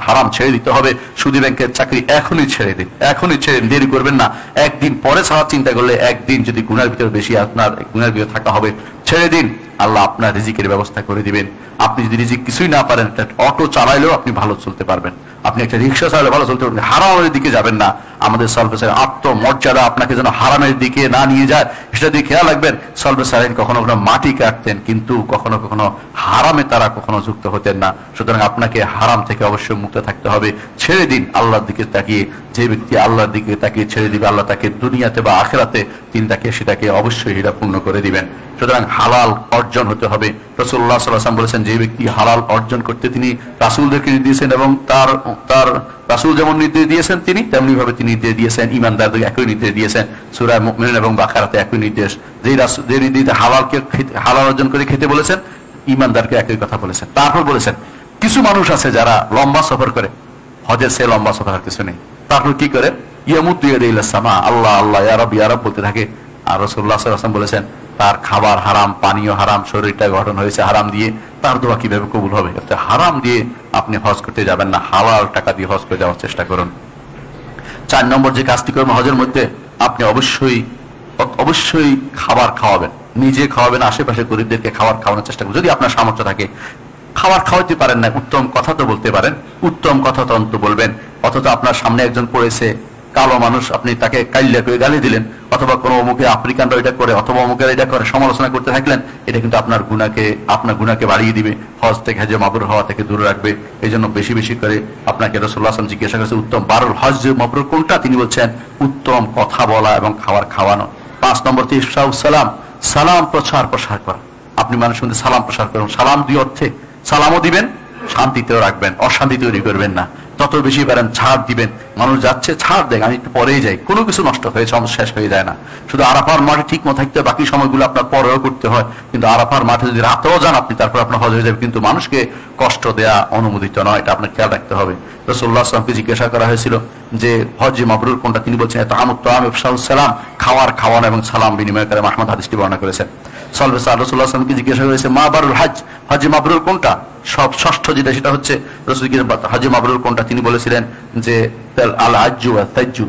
হারাম ছেড়ে দিতে হবে। সুদী ব্যাংকের চাকরি এখনই ছেড়ে দিন, এখনই ছেড়ে দিন, দেরি করবেন না। একদিন পরে ছাড়ার চিন্তা করলে একদিন যদি গুনার ভিতরে বেশি আপনার গুনার ভিতরে থাকা হবে, ছেড়ে দিন। আল্লাহ আপনার রিজিকের ব্যবস্থা করে দিবেন। আপনি যদি রিজিক কিছুই না পারেন, একটা অটো চালাইলেও আপনি ভালো চলতে পারবেন, আপনি একটা রিক্সা চালালে ভালো চলতে পারবেন। হারামের দিকে যাবেন না। আমাদের সালফেসার আত্মমর্যাদা আপনাকে যেন হারামের দিকে না নিয়ে যায়, সেটা দিয়ে খেয়াল রাখবেন। সালফেসারেন কখনো কখনো মাটি কাটতেন, কিন্তু কখনো কখনো হারামে তারা কখনো যুক্ত হতেন না। সুতরাং আপনাকে হারাম থেকে অবশ্যই মুক্ত থাকতে হবে। ছেড়ে দিন আল্লাহর দিকে তাকিয়ে। যে ব্যক্তি আল্লাহর দিকে তাকিয়ে ছেড়ে দিবে, আল্লাহ তাকে দুনিয়াতে বা আখিরাতে তিনি তাকে সেটাকে অবশ্যই এটা পূর্ণ করে দিবেন। সুতরাং হালাল অর্জন হতে হবে। রাসূলুল্লাহ সাল্লাল্লাহু আলাইহি ওয়াসাল্লাম বলেছেন, যে ব্যক্তি হালাল অর্জন করতে তিনি রাসূলদেরকে নির্দেশ দিয়েছেন এবং তার রাসূল যেমন নির্দেশ দিয়েছেন তিনি তেমনি ভাবে তিনি নির্দেশ দিয়েছেন, ঈমানদারদের একই নির্দেশ দিয়েছেন। সূরা মুমিনুন এবং বাকারাতে একই নির্দেশ। যে নির্দেশ হালাল অর্জন করে খেতে বলেছেন, ঈমানদারকে একই কথা বলেছেন। তারপর বলেছেন, কিছু মানুষ আছে যারা লম্বা সফর করে, হজের সে লম্বা সফর আর কিছু নেই। তারপর কি করে, ইয়ামুদ্দু ইয়াদাইহি ইলাস সামা, আল্লাহ আল্লাহ ইয়া রাব্বি ইয়া রাব্বি বলতে থাকে। আর রাসূলুল্লাহ সাল্লাল্লাহু আলাইহি ওয়াসাল্লাম বলেছেন, তার খাবার হারাম, পানীয় হারাম, শরীরটা গঠন হয়েছে হারাম দিয়ে, তার দোয়া কিভাবে কবুল হবে? হারাম দিয়ে আপনি হজ করতে যাবেন না, হালাল টাকা দিয়ে হজ করে যাওয়ার চেষ্টা করুন। 4 নম্বর যে কাজটি করবেন হজের মধ্যে, আপনি অবশ্যই খাবার খাওয়াবেন, নিজে খাওয়াবেন, আশেপাশে গরিবদেরকে খাবার খাওয়ানোর চেষ্টা করুন। যদি আপনার সামর্থ্য থাকে, খাবার খাওয়াতে পারেন না, উত্তম কথা তো বলতে পারেন, উত্তম কথা তো অন্ত বলবেন। অথচ আপনার সামনে একজন পড়েছে কালো মানুষ, আপনি তাকে কাইল্লা করে গালি দিলেন, অথবা কোনো অমুকে আফ্রিকানরা এটা করে, অথবা অমুকেরা এটা করে, সমালোচনা করতে থাকলেন, এটা কিন্তু আপনার গুনাহকে বাড়িয়ে দিবে, হজ থেকে হজে মাবরুর হওয়া থেকে দূরে রাখবে। এই জন্য বেশি বেশি করে আপনাকে রাসূলুল্লাহ সাল্লাল্লাহু আলাইহি ওয়াসাল্লাম জিজ্ঞাসা করেছে, উত্তম বারুল হজ মাবরুর কোনটা? তিনি বলছেন, উত্তম কথা বলা এবং খাবার খাওয়ানো। 5 নম্বর সালাম, সালাম প্রসার করা। আপনি মানুষের মধ্যে সালাম প্রসার করুন। সালাম 2 অর্থে, সালামও দিবেন, শান্তিতেও রাখবেন, অশান্তি তৈরি করবেন না। তত বেশি পারেন ছাড় দিবেন। মানুষ যাচ্ছে, ছাড় দেখ, আমি একটু পরেই যাই, কোনো কিছু নষ্ট হয়ে শেষ হয়ে যায় না। শুধু আরাফার মাঠে ঠিক মতো থাকতে, বাকি সময়গুলো আপনার পরেও করতে হয়, কিন্তু আরাফার মাঠে যদি রাতেও যান আপনি, তারপর আপনার হজ হয়ে যাবে। কিন্তু মানুষকে কষ্ট দেয়া অনুমোদিত নয়, এটা আপনার খেয়াল রাখতে হবে। রাসূলুল্লাহ সাল্লাল্লাহু আলাইহি ওয়াসাল্লামকে জিজ্ঞাসা করা হয়েছিল যে হজ্জে মাবরুর কোনটা? তিনি বলছেন, সালাম, খাওয়ানো এবং সালাম বিনিময় করে। আহমদ হাদিসটি বর্ণনা করেছেন। রাসূলুল্লাহ সাল্লাল্লাহু আলাইহি ওয়াসাল্লামকে জিজ্ঞাসা করেছে, মা বারুল হজ, হজ্জে মাবরুর কোনটা? ষষ্ঠ যেটা, সেটা হচ্ছে রাসূলকে হজ্জে মাবরুর কোনটা? তিনি বলেছিলেন যে আল হাজ্জু ওয়া তাজ্জু,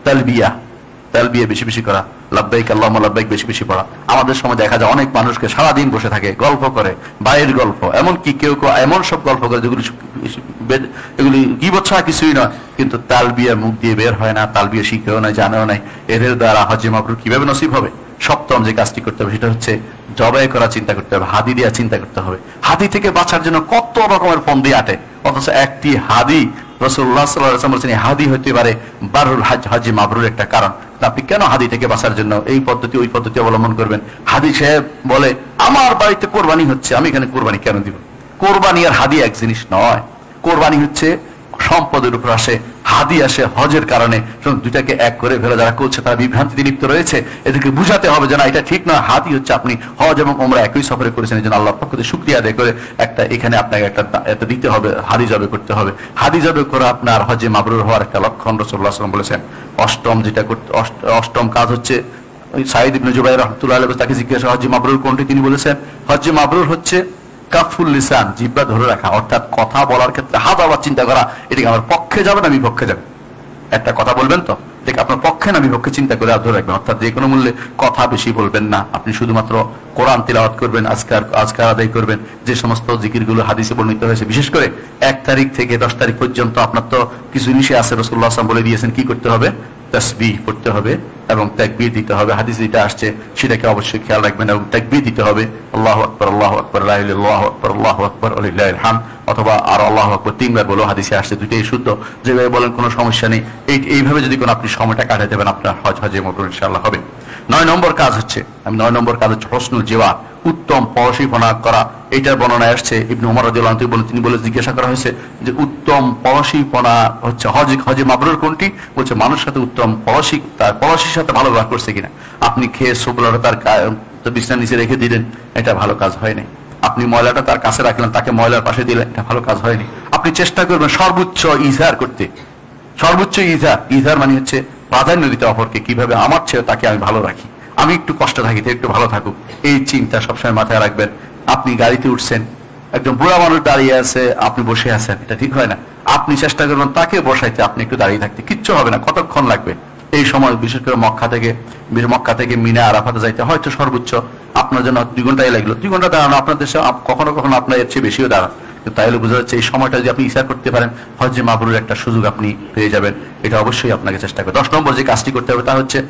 তালবিয়া বেশি বেশি করা, লাব্বাইক আল্লাহুম্মা লাব্বাইক বেশি বেশি পড়া। আমাদের সময় দেখা যায় অনেক মানুষকে সারাদিন বসে থাকে, গল্প করে, বাইরের গল্প, এমনকি কেউ এমন সব গল্প করে এগুলি গীবত ছাড়া কিছুই নয়, কিন্তু তালবিয়া মুখ দিয়ে বের হয় না, তালবিয়া শিখেও নাই, জানেও নাই। এদের দ্বারা হজ্জে মাবরুর কিভাবে নসিব হবে? সপ্তম যে কাজটি করতে হবে সেটা হচ্ছে জবাই করা চিন্তা করতে হবে, হাদি দেওয়া চিন্তা করতে হবে। হাদি থেকে বাঁচার জন্য কত রকমের ফন্দি আটে, অথচ একটি হাদি রাসূলুল্লাহ সাল্লাল্লাহু আলাইহি ওয়াসাল্লাম বলেছেন হাদি হতে পারে বারুল হজ মাবরুর একটা কারণ। আপনি কেন হাদি থেকে বাঁচার জন্য এই পদ্ধতি ওই পদ্ধতি অবলম্বন করবেন? হাদি সাহেব বলে, আমার বাড়িতে কোরবানি হচ্ছে, আমি এখানে কোরবানি কেন দিব? কোরবানি আর হাদি এক জিনিস নয়। কোরবানি হচ্ছে সম্পদের উপর আসে, হাদি আসে হজের কারণে। দুইটাকে এক করে ফেলে যারা করছে তারা বিভ্রান্তিতে লিপ্ত রয়েছে। এদেরকে বুঝাতে হবে যে না, এটা ঠিক নয়। হাদি হচ্ছে আপনি হজ এবং ওমরা একই সফরে করেছেন, এই জন্য আল্লাহর পক্ষ থেকে শুকরিয়া আদায় করে একটা এখানে আপনাকে একটা দিতে হবে, হাদি জবে করতে হবে। হাদি জবে করে আপনার হজে মাবরুর হওয়ার একটা লক্ষণ রাসূলুল্লাহ সাল্লাল্লাহু আলাইহি ওয়াসাল্লাম বলেছেন। অষ্টম কাজ হচ্ছে, সাঈদ ইবনে জুবাইর রাহমাতুল্লাহ আলাইহি তাকে জিজ্ঞাসা হজ্জে মাবরুর কোনটি? তিনি বলেছেন হজ্জে মাবরুর হচ্ছে কাফুল লিসান, জিহ্বা ধরে রাখা, অর্থাৎ কথা বলার ক্ষেত্রে হাজারবার চিন্তা করা, এটা আমার পক্ষে যাবে না বিপক্ষে যাবে। একটা কথা বলবেন তো দেখ আপনার পক্ষে না বিপক্ষে চিন্তা করে ধরে রাখবেন, অর্থাৎ যে কোনো মূল্যে কথা বেশি বলবেন না। আপনি শুধুমাত্র কোরআন তিলাওয়াত করবেন, আজকার আদায় করবেন, যে সমস্ত জিকিরগুলো হাদিসে বর্ণিত হয়েছে, বিশেষ করে 1 তারিখ থেকে 10 তারিখ পর্যন্ত আপনার তো কিছু নিশে আছে, রাসূলুল্লাহ সাল্লাল্লাহু আলাইহি ওয়াসাল্লাম বলে দিয়েছেন কি করতে হবে, তাসবিহ পড়তে হবে এবং তাকবীর দিতে হবে। হাদিস যেটা আসছে সেটাকে অবশ্যই খেয়াল রাখবেন এবং তাকবীর দিতে হবে, আল্লাহু আকবার আল্লাহু আকবার লা ইলাহা ইল্লাল্লাহু আকবার আল্লাহু আকবার ওয়ালিল্লাহিল হামদ, অথবা আর আল্লাহু আকবার 3 বার বলো, হাদিসে আসছে, দুইটাই শুদ্ধ, যেভাবে বলেন কোনো সমস্যা নেই। এইভাবে যদি কোনো আপনি সময়টা কাটাতে পারেন আপনার হজে মাবরুর ইনশাআল্লাহ হবে। 9 নম্বর কাজ হচ্ছে হসনুল জিওয়ার, উত্তম পরশীপনা করা। এটার বর্ণনায় আসছে ইবনে উমর রাদিয়াল্লাহু আনহু বলেন, তিনি বলে জিজ্ঞাসা করা হয়েছে যে উত্তম পরশীপনা হচ্ছে হজে মাবরুর কোনটি? বলছে মানুষের সাথে উত্তম তার পরশীর সাথে ভালো ব্যবহার করছে কিনা। আপনি খেয়ে সুবলাটা তার বিছানার নিচে রেখে দিলেন, এটা ভালো কাজ হয়নি। আপনি ময়লাটা তার কাছে রাখলেন, তাকে ময়লার পাশে দিলেন, এটা ভালো কাজ হয়নি। আপনি চেষ্টা করবেন সর্বোচ্চ ইজহার করতে, সর্বোচ্চ ইজহার মানে হচ্ছে প্রাধান্য দিতে অপরকে, কিভাবে আমার ছেলে তাকে আমি ভালো রাখি, আমি একটু কষ্ট থাকি একটু ভালো থাকুক, এই চিন্তা সবসময় মাথায় রাখবেন। আপনি গাড়িতে উঠছেন, একজন বুড়া মানুষ দাঁড়িয়ে আছে, আপনি বসে আছেন, এটা ঠিক হয় না। আপনি চেষ্টা করবেন তাকে বসাইতে, আপনি একটু দাঁড়িয়ে থাকতে, কিচ্ছু হবে না। কতক্ষণ লাগবে এই সময়? বিশেষ করে মক্কা থেকে মিনা আরাফাতে যাইতে হয়তো সর্বোচ্চ আপনার জন্য 2 ঘন্টাই লাগলো। 2 ঘন্টা দাঁড়ানো আপনার দেশে কখনো কখনো আপনার এর চেয়ে বেশিও দাঁড়ান, তাইলে বোঝা যাচ্ছে এই সময়টা যদি আপনি ইচ্ছা করতে পারেন হজ্জে মাবরুরের একটা সুযোগ আপনি পেয়ে যাবেন। এটা অবশ্যই আপনাকে চেষ্টা করবেন। 10 নম্বর যে কাজটি করতে হবে তা হচ্ছে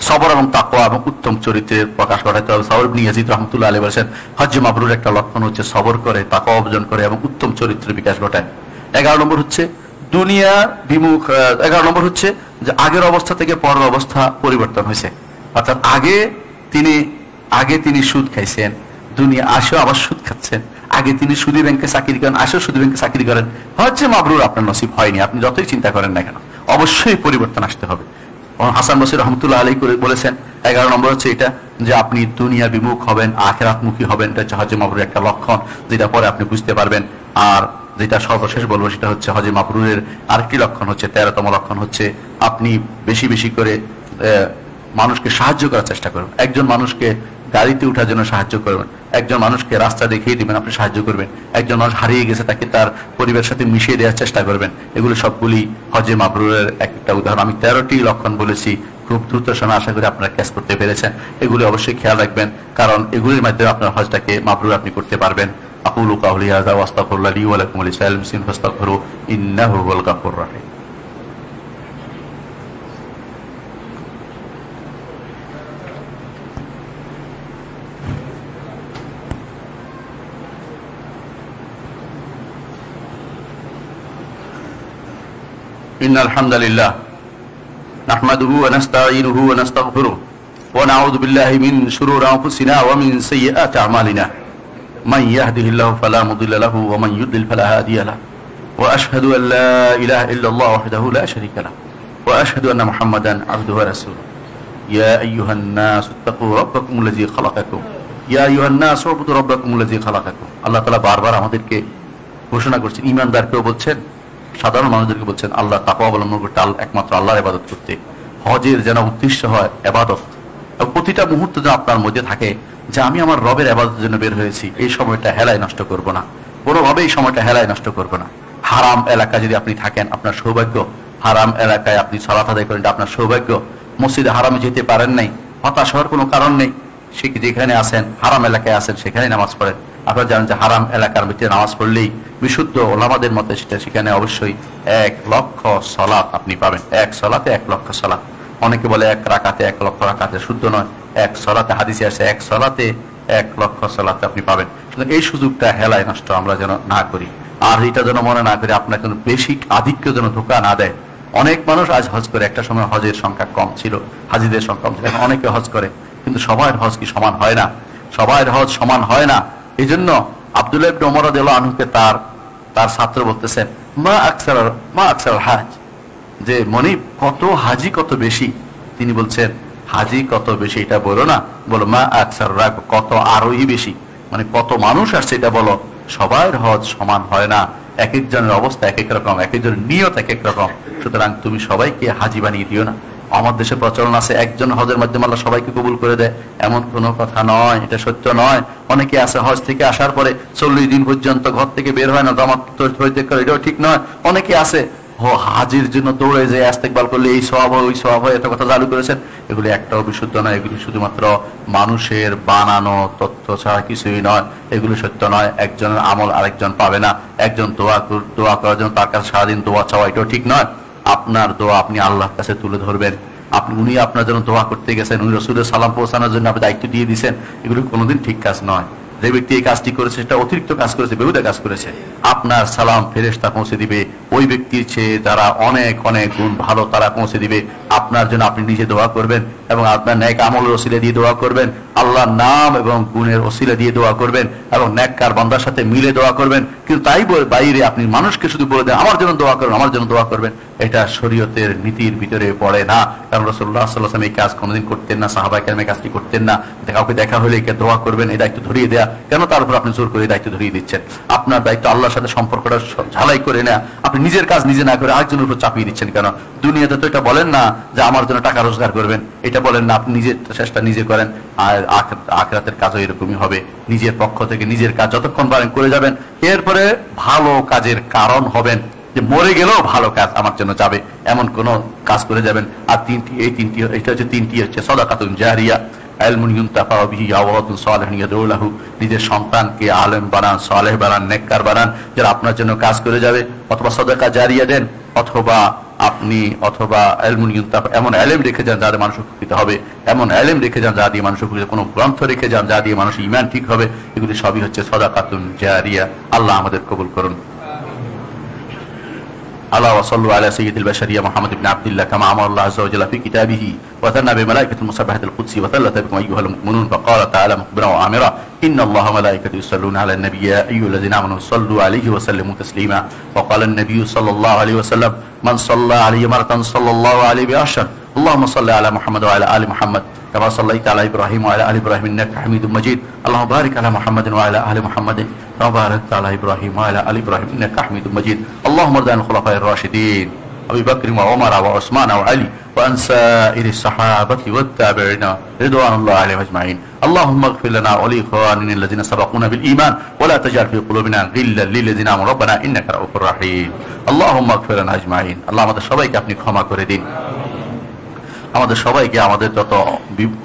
সবর এবং তাকওয়া এবং উত্তম চরিত্রের প্রকাশ ঘটাতে হবে। সবর ইবনে ইয়াজিদ রাহমাতুল্লাহ আলাইহি বলেছেন হজ্জে মাবরুরের একটা লক্ষণ হচ্ছে সবর করে, তাকওয়া অর্জন করে এবং উত্তম চরিত্রের বিকাশ ঘটায়। 11 নম্বর হচ্ছে দুনিয়া বিমুখ। 11 নম্বর হচ্ছে যে আগের অবস্থা থেকে পরের অবস্থা পরিবর্তন হয়েছে, অর্থাৎ আগে তিনি সুদ খাইছেন, দুনিয়া আসেও আবার সুদ খাচ্ছেন। আগে তিনি সুদী ব্যাংকে চাকরি করেন, আসেও সুদী ব্যাংকে চাকরি করেন। হজ্জে মাবরুর আপনার নসিব হয়নি, আপনি যতই চিন্তা করেন না কেন, অবশ্যই পরিবর্তন আসতে হবে। হাসান বসরি রহমতুল্লাহ আলাইহি বলেছেন 11 নম্বর হচ্ছে এটা যে আপনি দুনিয়া বিমুখ হবেন, আখিরাতমুখী হবেন। এটা হচ্ছে হজ্জে মাবরুরের একটা লক্ষণ, যেটা পরে আপনি বুঝতে পারবেন। আর যেটা সর্বশেষ বলবো সেটা হচ্ছে হজ্জে মাবরুরের আরেকটি লক্ষণ হচ্ছে 13তম লক্ষণ হচ্ছে আপনি বেশি বেশি করে মানুষকে সাহায্য করার চেষ্টা করবেন। একজন মানুষকে গাড়িতে উঠার জন্য সাহায্য করবেন, একজন মানুষকে রাস্তা দেখিয়ে দিবেন, আপনি সাহায্য করবেন। একজন মানুষ হারিয়ে গেছে, তাকে তার পরিবারের সাথে মিশিয়ে দেওয়ার চেষ্টা করবেন। এগুলো সবগুলি হজ্জে মাবরুরের একটা উদাহরণ। আমি 13টি লক্ষণ বলেছি, খুব দ্রুত সময় আশা করি আপনারা ক্যাচ করতে পেরেছেন। এগুলি অবশ্যই খেয়াল রাখবেন, কারণ এগুলির মাধ্যমে আপনার হজটাকে মাবরুর আপনি করতে পারবেন। আকুলু কাউলি হাযা ওয়া আস্তাগফিরুল্লাহ লি ওয়া লাকুম ওয়া লিসাইরিল মুসলিমিন ফাস্তাগফিরু ইন্নাহু হুয়াল গাফুরুর রাহিম। ইন্নাল হামদালিল্লাহ নাহমাদুহু ওয়া নাস্তাঈনুহু ওয়া নাস্তাগফিরুহু ওয়া নাউযু বিল্লাহি মিন শুরুরি আনফুসিনা ওয়া মিন সাইয়্যাতি আমালিনা মান ইয়াহদিহিল্লাহু ফালা মুদিল্লা লাহু ওয়া মান ইউদ্লিল ফালা হাদিয়া লাহু ওয়া আশহাদু আল লা ইলাহা ইল্লাল্লাহ ওয়াহদাহু লা শারীকা লাহু ওয়া আশহাদু আন্না মুহাম্মাদান আবদুহু ওয়া রাসূলুহু ইয়া আইয়ুহান নাস ইত্তাকু রাব্বাকুমুল্লাযী খালাকাকুম ইয়া আইয়ুহান নাস উবুদু রাব্বাকুমুল্লাযী খালাকাকুম। আল্লাহ তাআলা বারবার আমাদেরকে ঘোষণা করছেন, ঈমানদারকেও বলছেন, সাধারণ মানুষদেরকে বলছেন আল্লাহ তাকওয়া অবলম্বন করতে, একমাত্র আল্লাহর ইবাদত করতে। হজের যেন উদ্দেশ্য হয় ইবাদত, প্রতিটা মুহূর্ত যেন আপনার মধ্যে থাকে যে আমি আমার রবের ইবাদতের জন্য বের হয়েছি, এই সময়টা হেলায় নষ্ট করব না, কোনোভাবে এই সময়টা হেলায় নষ্ট করব না। হারাম এলাকায় যদি আপনি থাকেন আপনার সৌভাগ্য, হারাম এলাকায় আপনি সালাত আদায় করেন আপনার সৌভাগ্য। মসজিদে হারামে যেতে পারেন নাই, হতাশ হওয়ার কোনো কারণ নেই, সে যেখানে আছেন হারাম এলাকায় আছেন সেখানে নামাজ পড়েন। আপনারা জানেন যে হারাম এলাকার ভিতরে নামাজ পড়লেই বিশুদ্ধ ওলামাদের মতে সেখানে অবশ্যই 1 লক্ষ সালাত আপনি পাবেন। 1 সালাতে 1 লক্ষ সালাত। অনেকে বলে 1 রাকাতে 1 লক্ষ রাকাতে, শুদ্ধ নয়। 1 সালাতে হাদিসে আছে 1 সালাতে 1 লক্ষ সালাতে আপনি পাবেন। এই সুযোগটা হেলায় নষ্ট আমরা যেন না করি, আর এটা যেন মনে না করি আপনার কোনো বেশি আধিক্য যেন ধোকা না দেয়। অনেক মানুষ আজ হজ করে, একটা সময় হজের সংখ্যা কম ছিল, হাজিদের সংখ্যা কম ছিল, এখন অনেকে হজ করে, কিন্তু সবার হজ কি সমান হয় না? সবার হজ সমান হয় না। এই জন্য আব্দুল্লাহ ইবনে ওমর রাদিয়াল্লাহু আনহুকে তার ছাত্র বলতেছেন মা আকসার হাজ, যে মনিব কত হাজি কত বেশি। তিনি বলছেন হাজি কত বেশি এটা বলো না, বলো মা আকসার রাগ, কত আরোহী বেশি, মানে কত মানুষ আসছে এটা বলো। সবার হজ সমান হয় না, এক একজনের অবস্থা এক এক রকম, এক একজনের নিয়ত এক এক রকম। সুতরাং তুমি সবাইকে হাজি বানিয়ে দিও না, আমার দেশে প্রচলন আছে একজন হজের মাধ্যমে আল্লাহ সবাইকে কবুল করে দেয়, এমন কোনো কথা নয়, এটা সত্য নয়। অনেকে আছে হজ থেকে আসার পরে 40 দিন পর্যন্ত ঘর থেকে বের হয় না, জামাত পরিত্যাগ করে, এটাও ঠিক নয়। অনেকে আছে হাজির জন্য দৌড়ে যে ইস্তেকবাল করলে এই সওয়াব হয় ওই সওয়াব হয়, এত কথা চালু করেছেন, এগুলি একটাও বিশুদ্ধ নয়। এগুলি শুধুমাত্র মানুষের বানানো তথ্য ছাড়া কিছুই নয়, এগুলি সত্য নয়। একজনের আমল আরেকজন পাবে না। একজন দোয়া করার জন্য তার কাছে সারাদিন দোয়া চাওয়া, এটাও ঠিক নয়। আপনার দোয়া আপনি আল্লাহর কাছে তুলে ধরবেন। উনি আপনার জন্য দোয়া করতে গেছেন, উনি রাসূলের সালাম পৌঁছানোর জন্য আপনি দায়িত্ব দিয়ে দিয়েছেন, এগুলি কোনোদিন ঠিক কাজ নয়। যে ব্যক্তি এই কাজটি করেছে সেটা অতিরিক্ত কাজ করেছে, বেহুদা কাজ করেছে। আপনার সালাম ফেরেশতা পৌঁছে দিবে, ওই ব্যক্তির চেয়ে যারা অনেক অনেক গুণ ভালো তারা পৌঁছে দিবে। আপনার জন্য আপনি নিজে দোয়া করবেন এবং আপনার নেক আমলের ওসিলা দিয়ে দোয়া করবেন, আল্লাহর নাম এবং গুণের ওসিলা দিয়ে দোয়া করবেন এবং নেককার বান্দার সাথে মিলে দোয়া করবেন। কিন্তু তাই বাইরে আপনি মানুষকে শুধু বলে দেন আমার জন্য দোয়া করবেন, আমার জন্য দোয়া করবেন, এটা শরীয়তের নীতির ভিতরে পড়ে না। কারণ রাসূলুল্লাহ সাল্লাল্লাহু আলাইহি ওয়াসাল্লাম এই কাজ কোনোদিন করতেন না, সাহাবায়ে কেরাম এই কাজটি করতেন না। কাউকে দেখা হলে একে দোয়া করবেন, এই দায়িত্ব ধরিয়ে দেয়া কেন? তার উপর আপনি জোর করে দায়িত্ব ধরিয়ে দিচ্ছেন। আপনার দায়িত্ব আল্লাহর সাথে সম্পর্কটা ঝালাই করে নেয়া, আপনি নিজের কাজ নিজে না করে আরেকজনের উপর চাপিয়ে দিচ্ছেন কেন? দুনিয়াতে তো এটা বলেন না যে আমার জন্য টাকা রোজগার করবেন, এটা বলেন না, আপনি নিজের চেষ্টা নিজে করেন। আর আখিরাতের কাজও এরকমই হবে, নিজের পক্ষ থেকে নিজের কাজ যতক্ষণ পারেন করে যাবেন, এরপরে ভালো কাজের কারণ হবেন, যে মরে গেলেও ভালো কাজ আমার জন্য যাবে এমন কোন কাজ করে যাবেন। আর তিনটি হচ্ছে সাদাকাতুন জারিয়া, ইলমুন ইউনতাফা বিহি আও ওয়ালাদুন সালিহুন ইয়াদউ লাহু। নিজের সন্তানকে আলেম বানান, সালেহ বানান, নেককার বানান, যারা আপনার জন্য কাজ করে যাবে, অথবা সাদাকা জারিয়া দেন, অথবা ইলমুন ইউনতাফা, এমন ইলম রেখে যান যাতে মানুষ উপকৃত হবে, এমন ইলম রেখে যান যা দিয়ে মানুষ উপকৃত, কোনো গ্রন্থ রেখে যান যা দিয়ে মানুষ ঈমান ঠিক হবে। এগুলি সবই হচ্ছে সাদাকাতুন জারিয়া। আল্লাহ আমাদের কবুল করুন। ألا وصلوا على سيد البشرية محمد بن عبد الله كما أمر الله عز وجل في كتابه وثنى بملائكة المسبحة القدس وثلث بكم أيها المؤمنون فقال تعالى مخبرا وآمرا إن الله وملائكته يصلون على النبي يا أيها الذين آمنوا صلوا عليه وسلموا تسليما. وقال النبي صلى الله عليه وسلم من صلى عليه مرة صلى الله عليه بعشر. اللهم صل على محمد وعلى آل محمد كما صليت على إبراهيم وعلى آل إبراهيم إنك حميد مجيد. اللهم بارك على محمد وعلى آل محمد كما باركت على إبراهيم وعلى آل إبراهيم إنك حميد مجيد. اللهم ارض عن الخلفاء الراشدين أبي بكر وعمر وعثمان وعلي وعن سائر الصحابة والتابعين رضوان الله عليهم أجمعين. اللهم اغفر لنا ولإخواننا الذين سبقونا بالإيمان ولا تجعل في قلوبنا غلا للذين آمنوا ربنا إنك رؤوف رحيم. اللهم اغفر لنا أجمعين. اللهم আমাদের সবাইকে আপনি ক্ষমা করে দিন, আমাদের সবাইকে আমাদের যত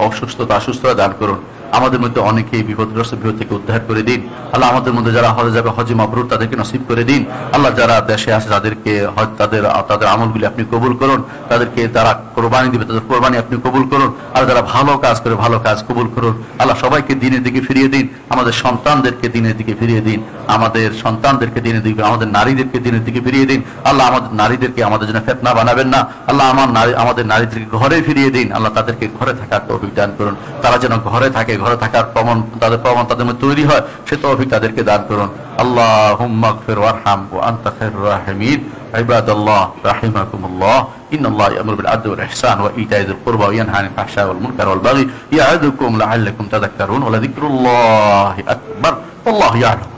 অসুস্থতা অসুস্থতা দান করুন, আমাদের মধ্যে অনেকেই বিপদগ্রস্ত বিপদ থেকে উদ্ধার করে দিন। আল্লাহ আমাদের মধ্যে যারা হজে যাবে হজে মাবরুর তাদেরকে নসিব করে দিন। আল্লাহ যারা দেশে আছে তাদেরকে তাদের আমলগুলি আপনি কবুল করুন, তাদেরকে তারা কোরবানি দিবে তাদের কোরবানি আপনি কবুল করুন। আর যারা ভালো কাজ করে ভালো কাজ কবুল করুন। আল্লাহ সবাইকে দিনের দিকে ফিরিয়ে দিন, আমাদের সন্তানদেরকে দিনের দিকে ফিরিয়ে দিন, আমাদের সন্তানদেরকে দিনের দিকে, আমাদের নারীদেরকে দিনের দিকে ফিরিয়ে দিন। আল্লাহ আমাদের নারীদেরকে আমাদের জন্য ফিতনা বানাবেন না। আল্লাহ আমাদের নারীদেরকে ঘরে ফিরিয়ে দিন। আল্লাহ তাদেরকে ঘরে থাকার তৌফিক দান করুন, তারা যেন ঘরে থাকে, ঘরে থাকার প্রমাণ তাদের মধ্যে তৈরি হয়, সে তৌফিক তাদেরকে দান করুন। আল্লাহুম্মা গফির ওয়ারহাম ওয়া আনতা খায়রুর রাহিমিন। ইবাদাল্লাহ রাহিমাকুমুল্লাহ। ইন্নাল্লাহা ইয়া'মুরু বিল আদলি ওয়াল ইহসান ওয়া ইতা'i যিল কুরবা ওয়া ইয়ানহা আনিল ফাহশা'i ওয়াল মুনকারি ওয়াল বাগই ইয়া'ইযুকুম লা'আল্লাকুম তাযাক্কারুন ওয়া লাযিকরুল্লাহি আকবার। আল্লাহু ইয়া'লাম।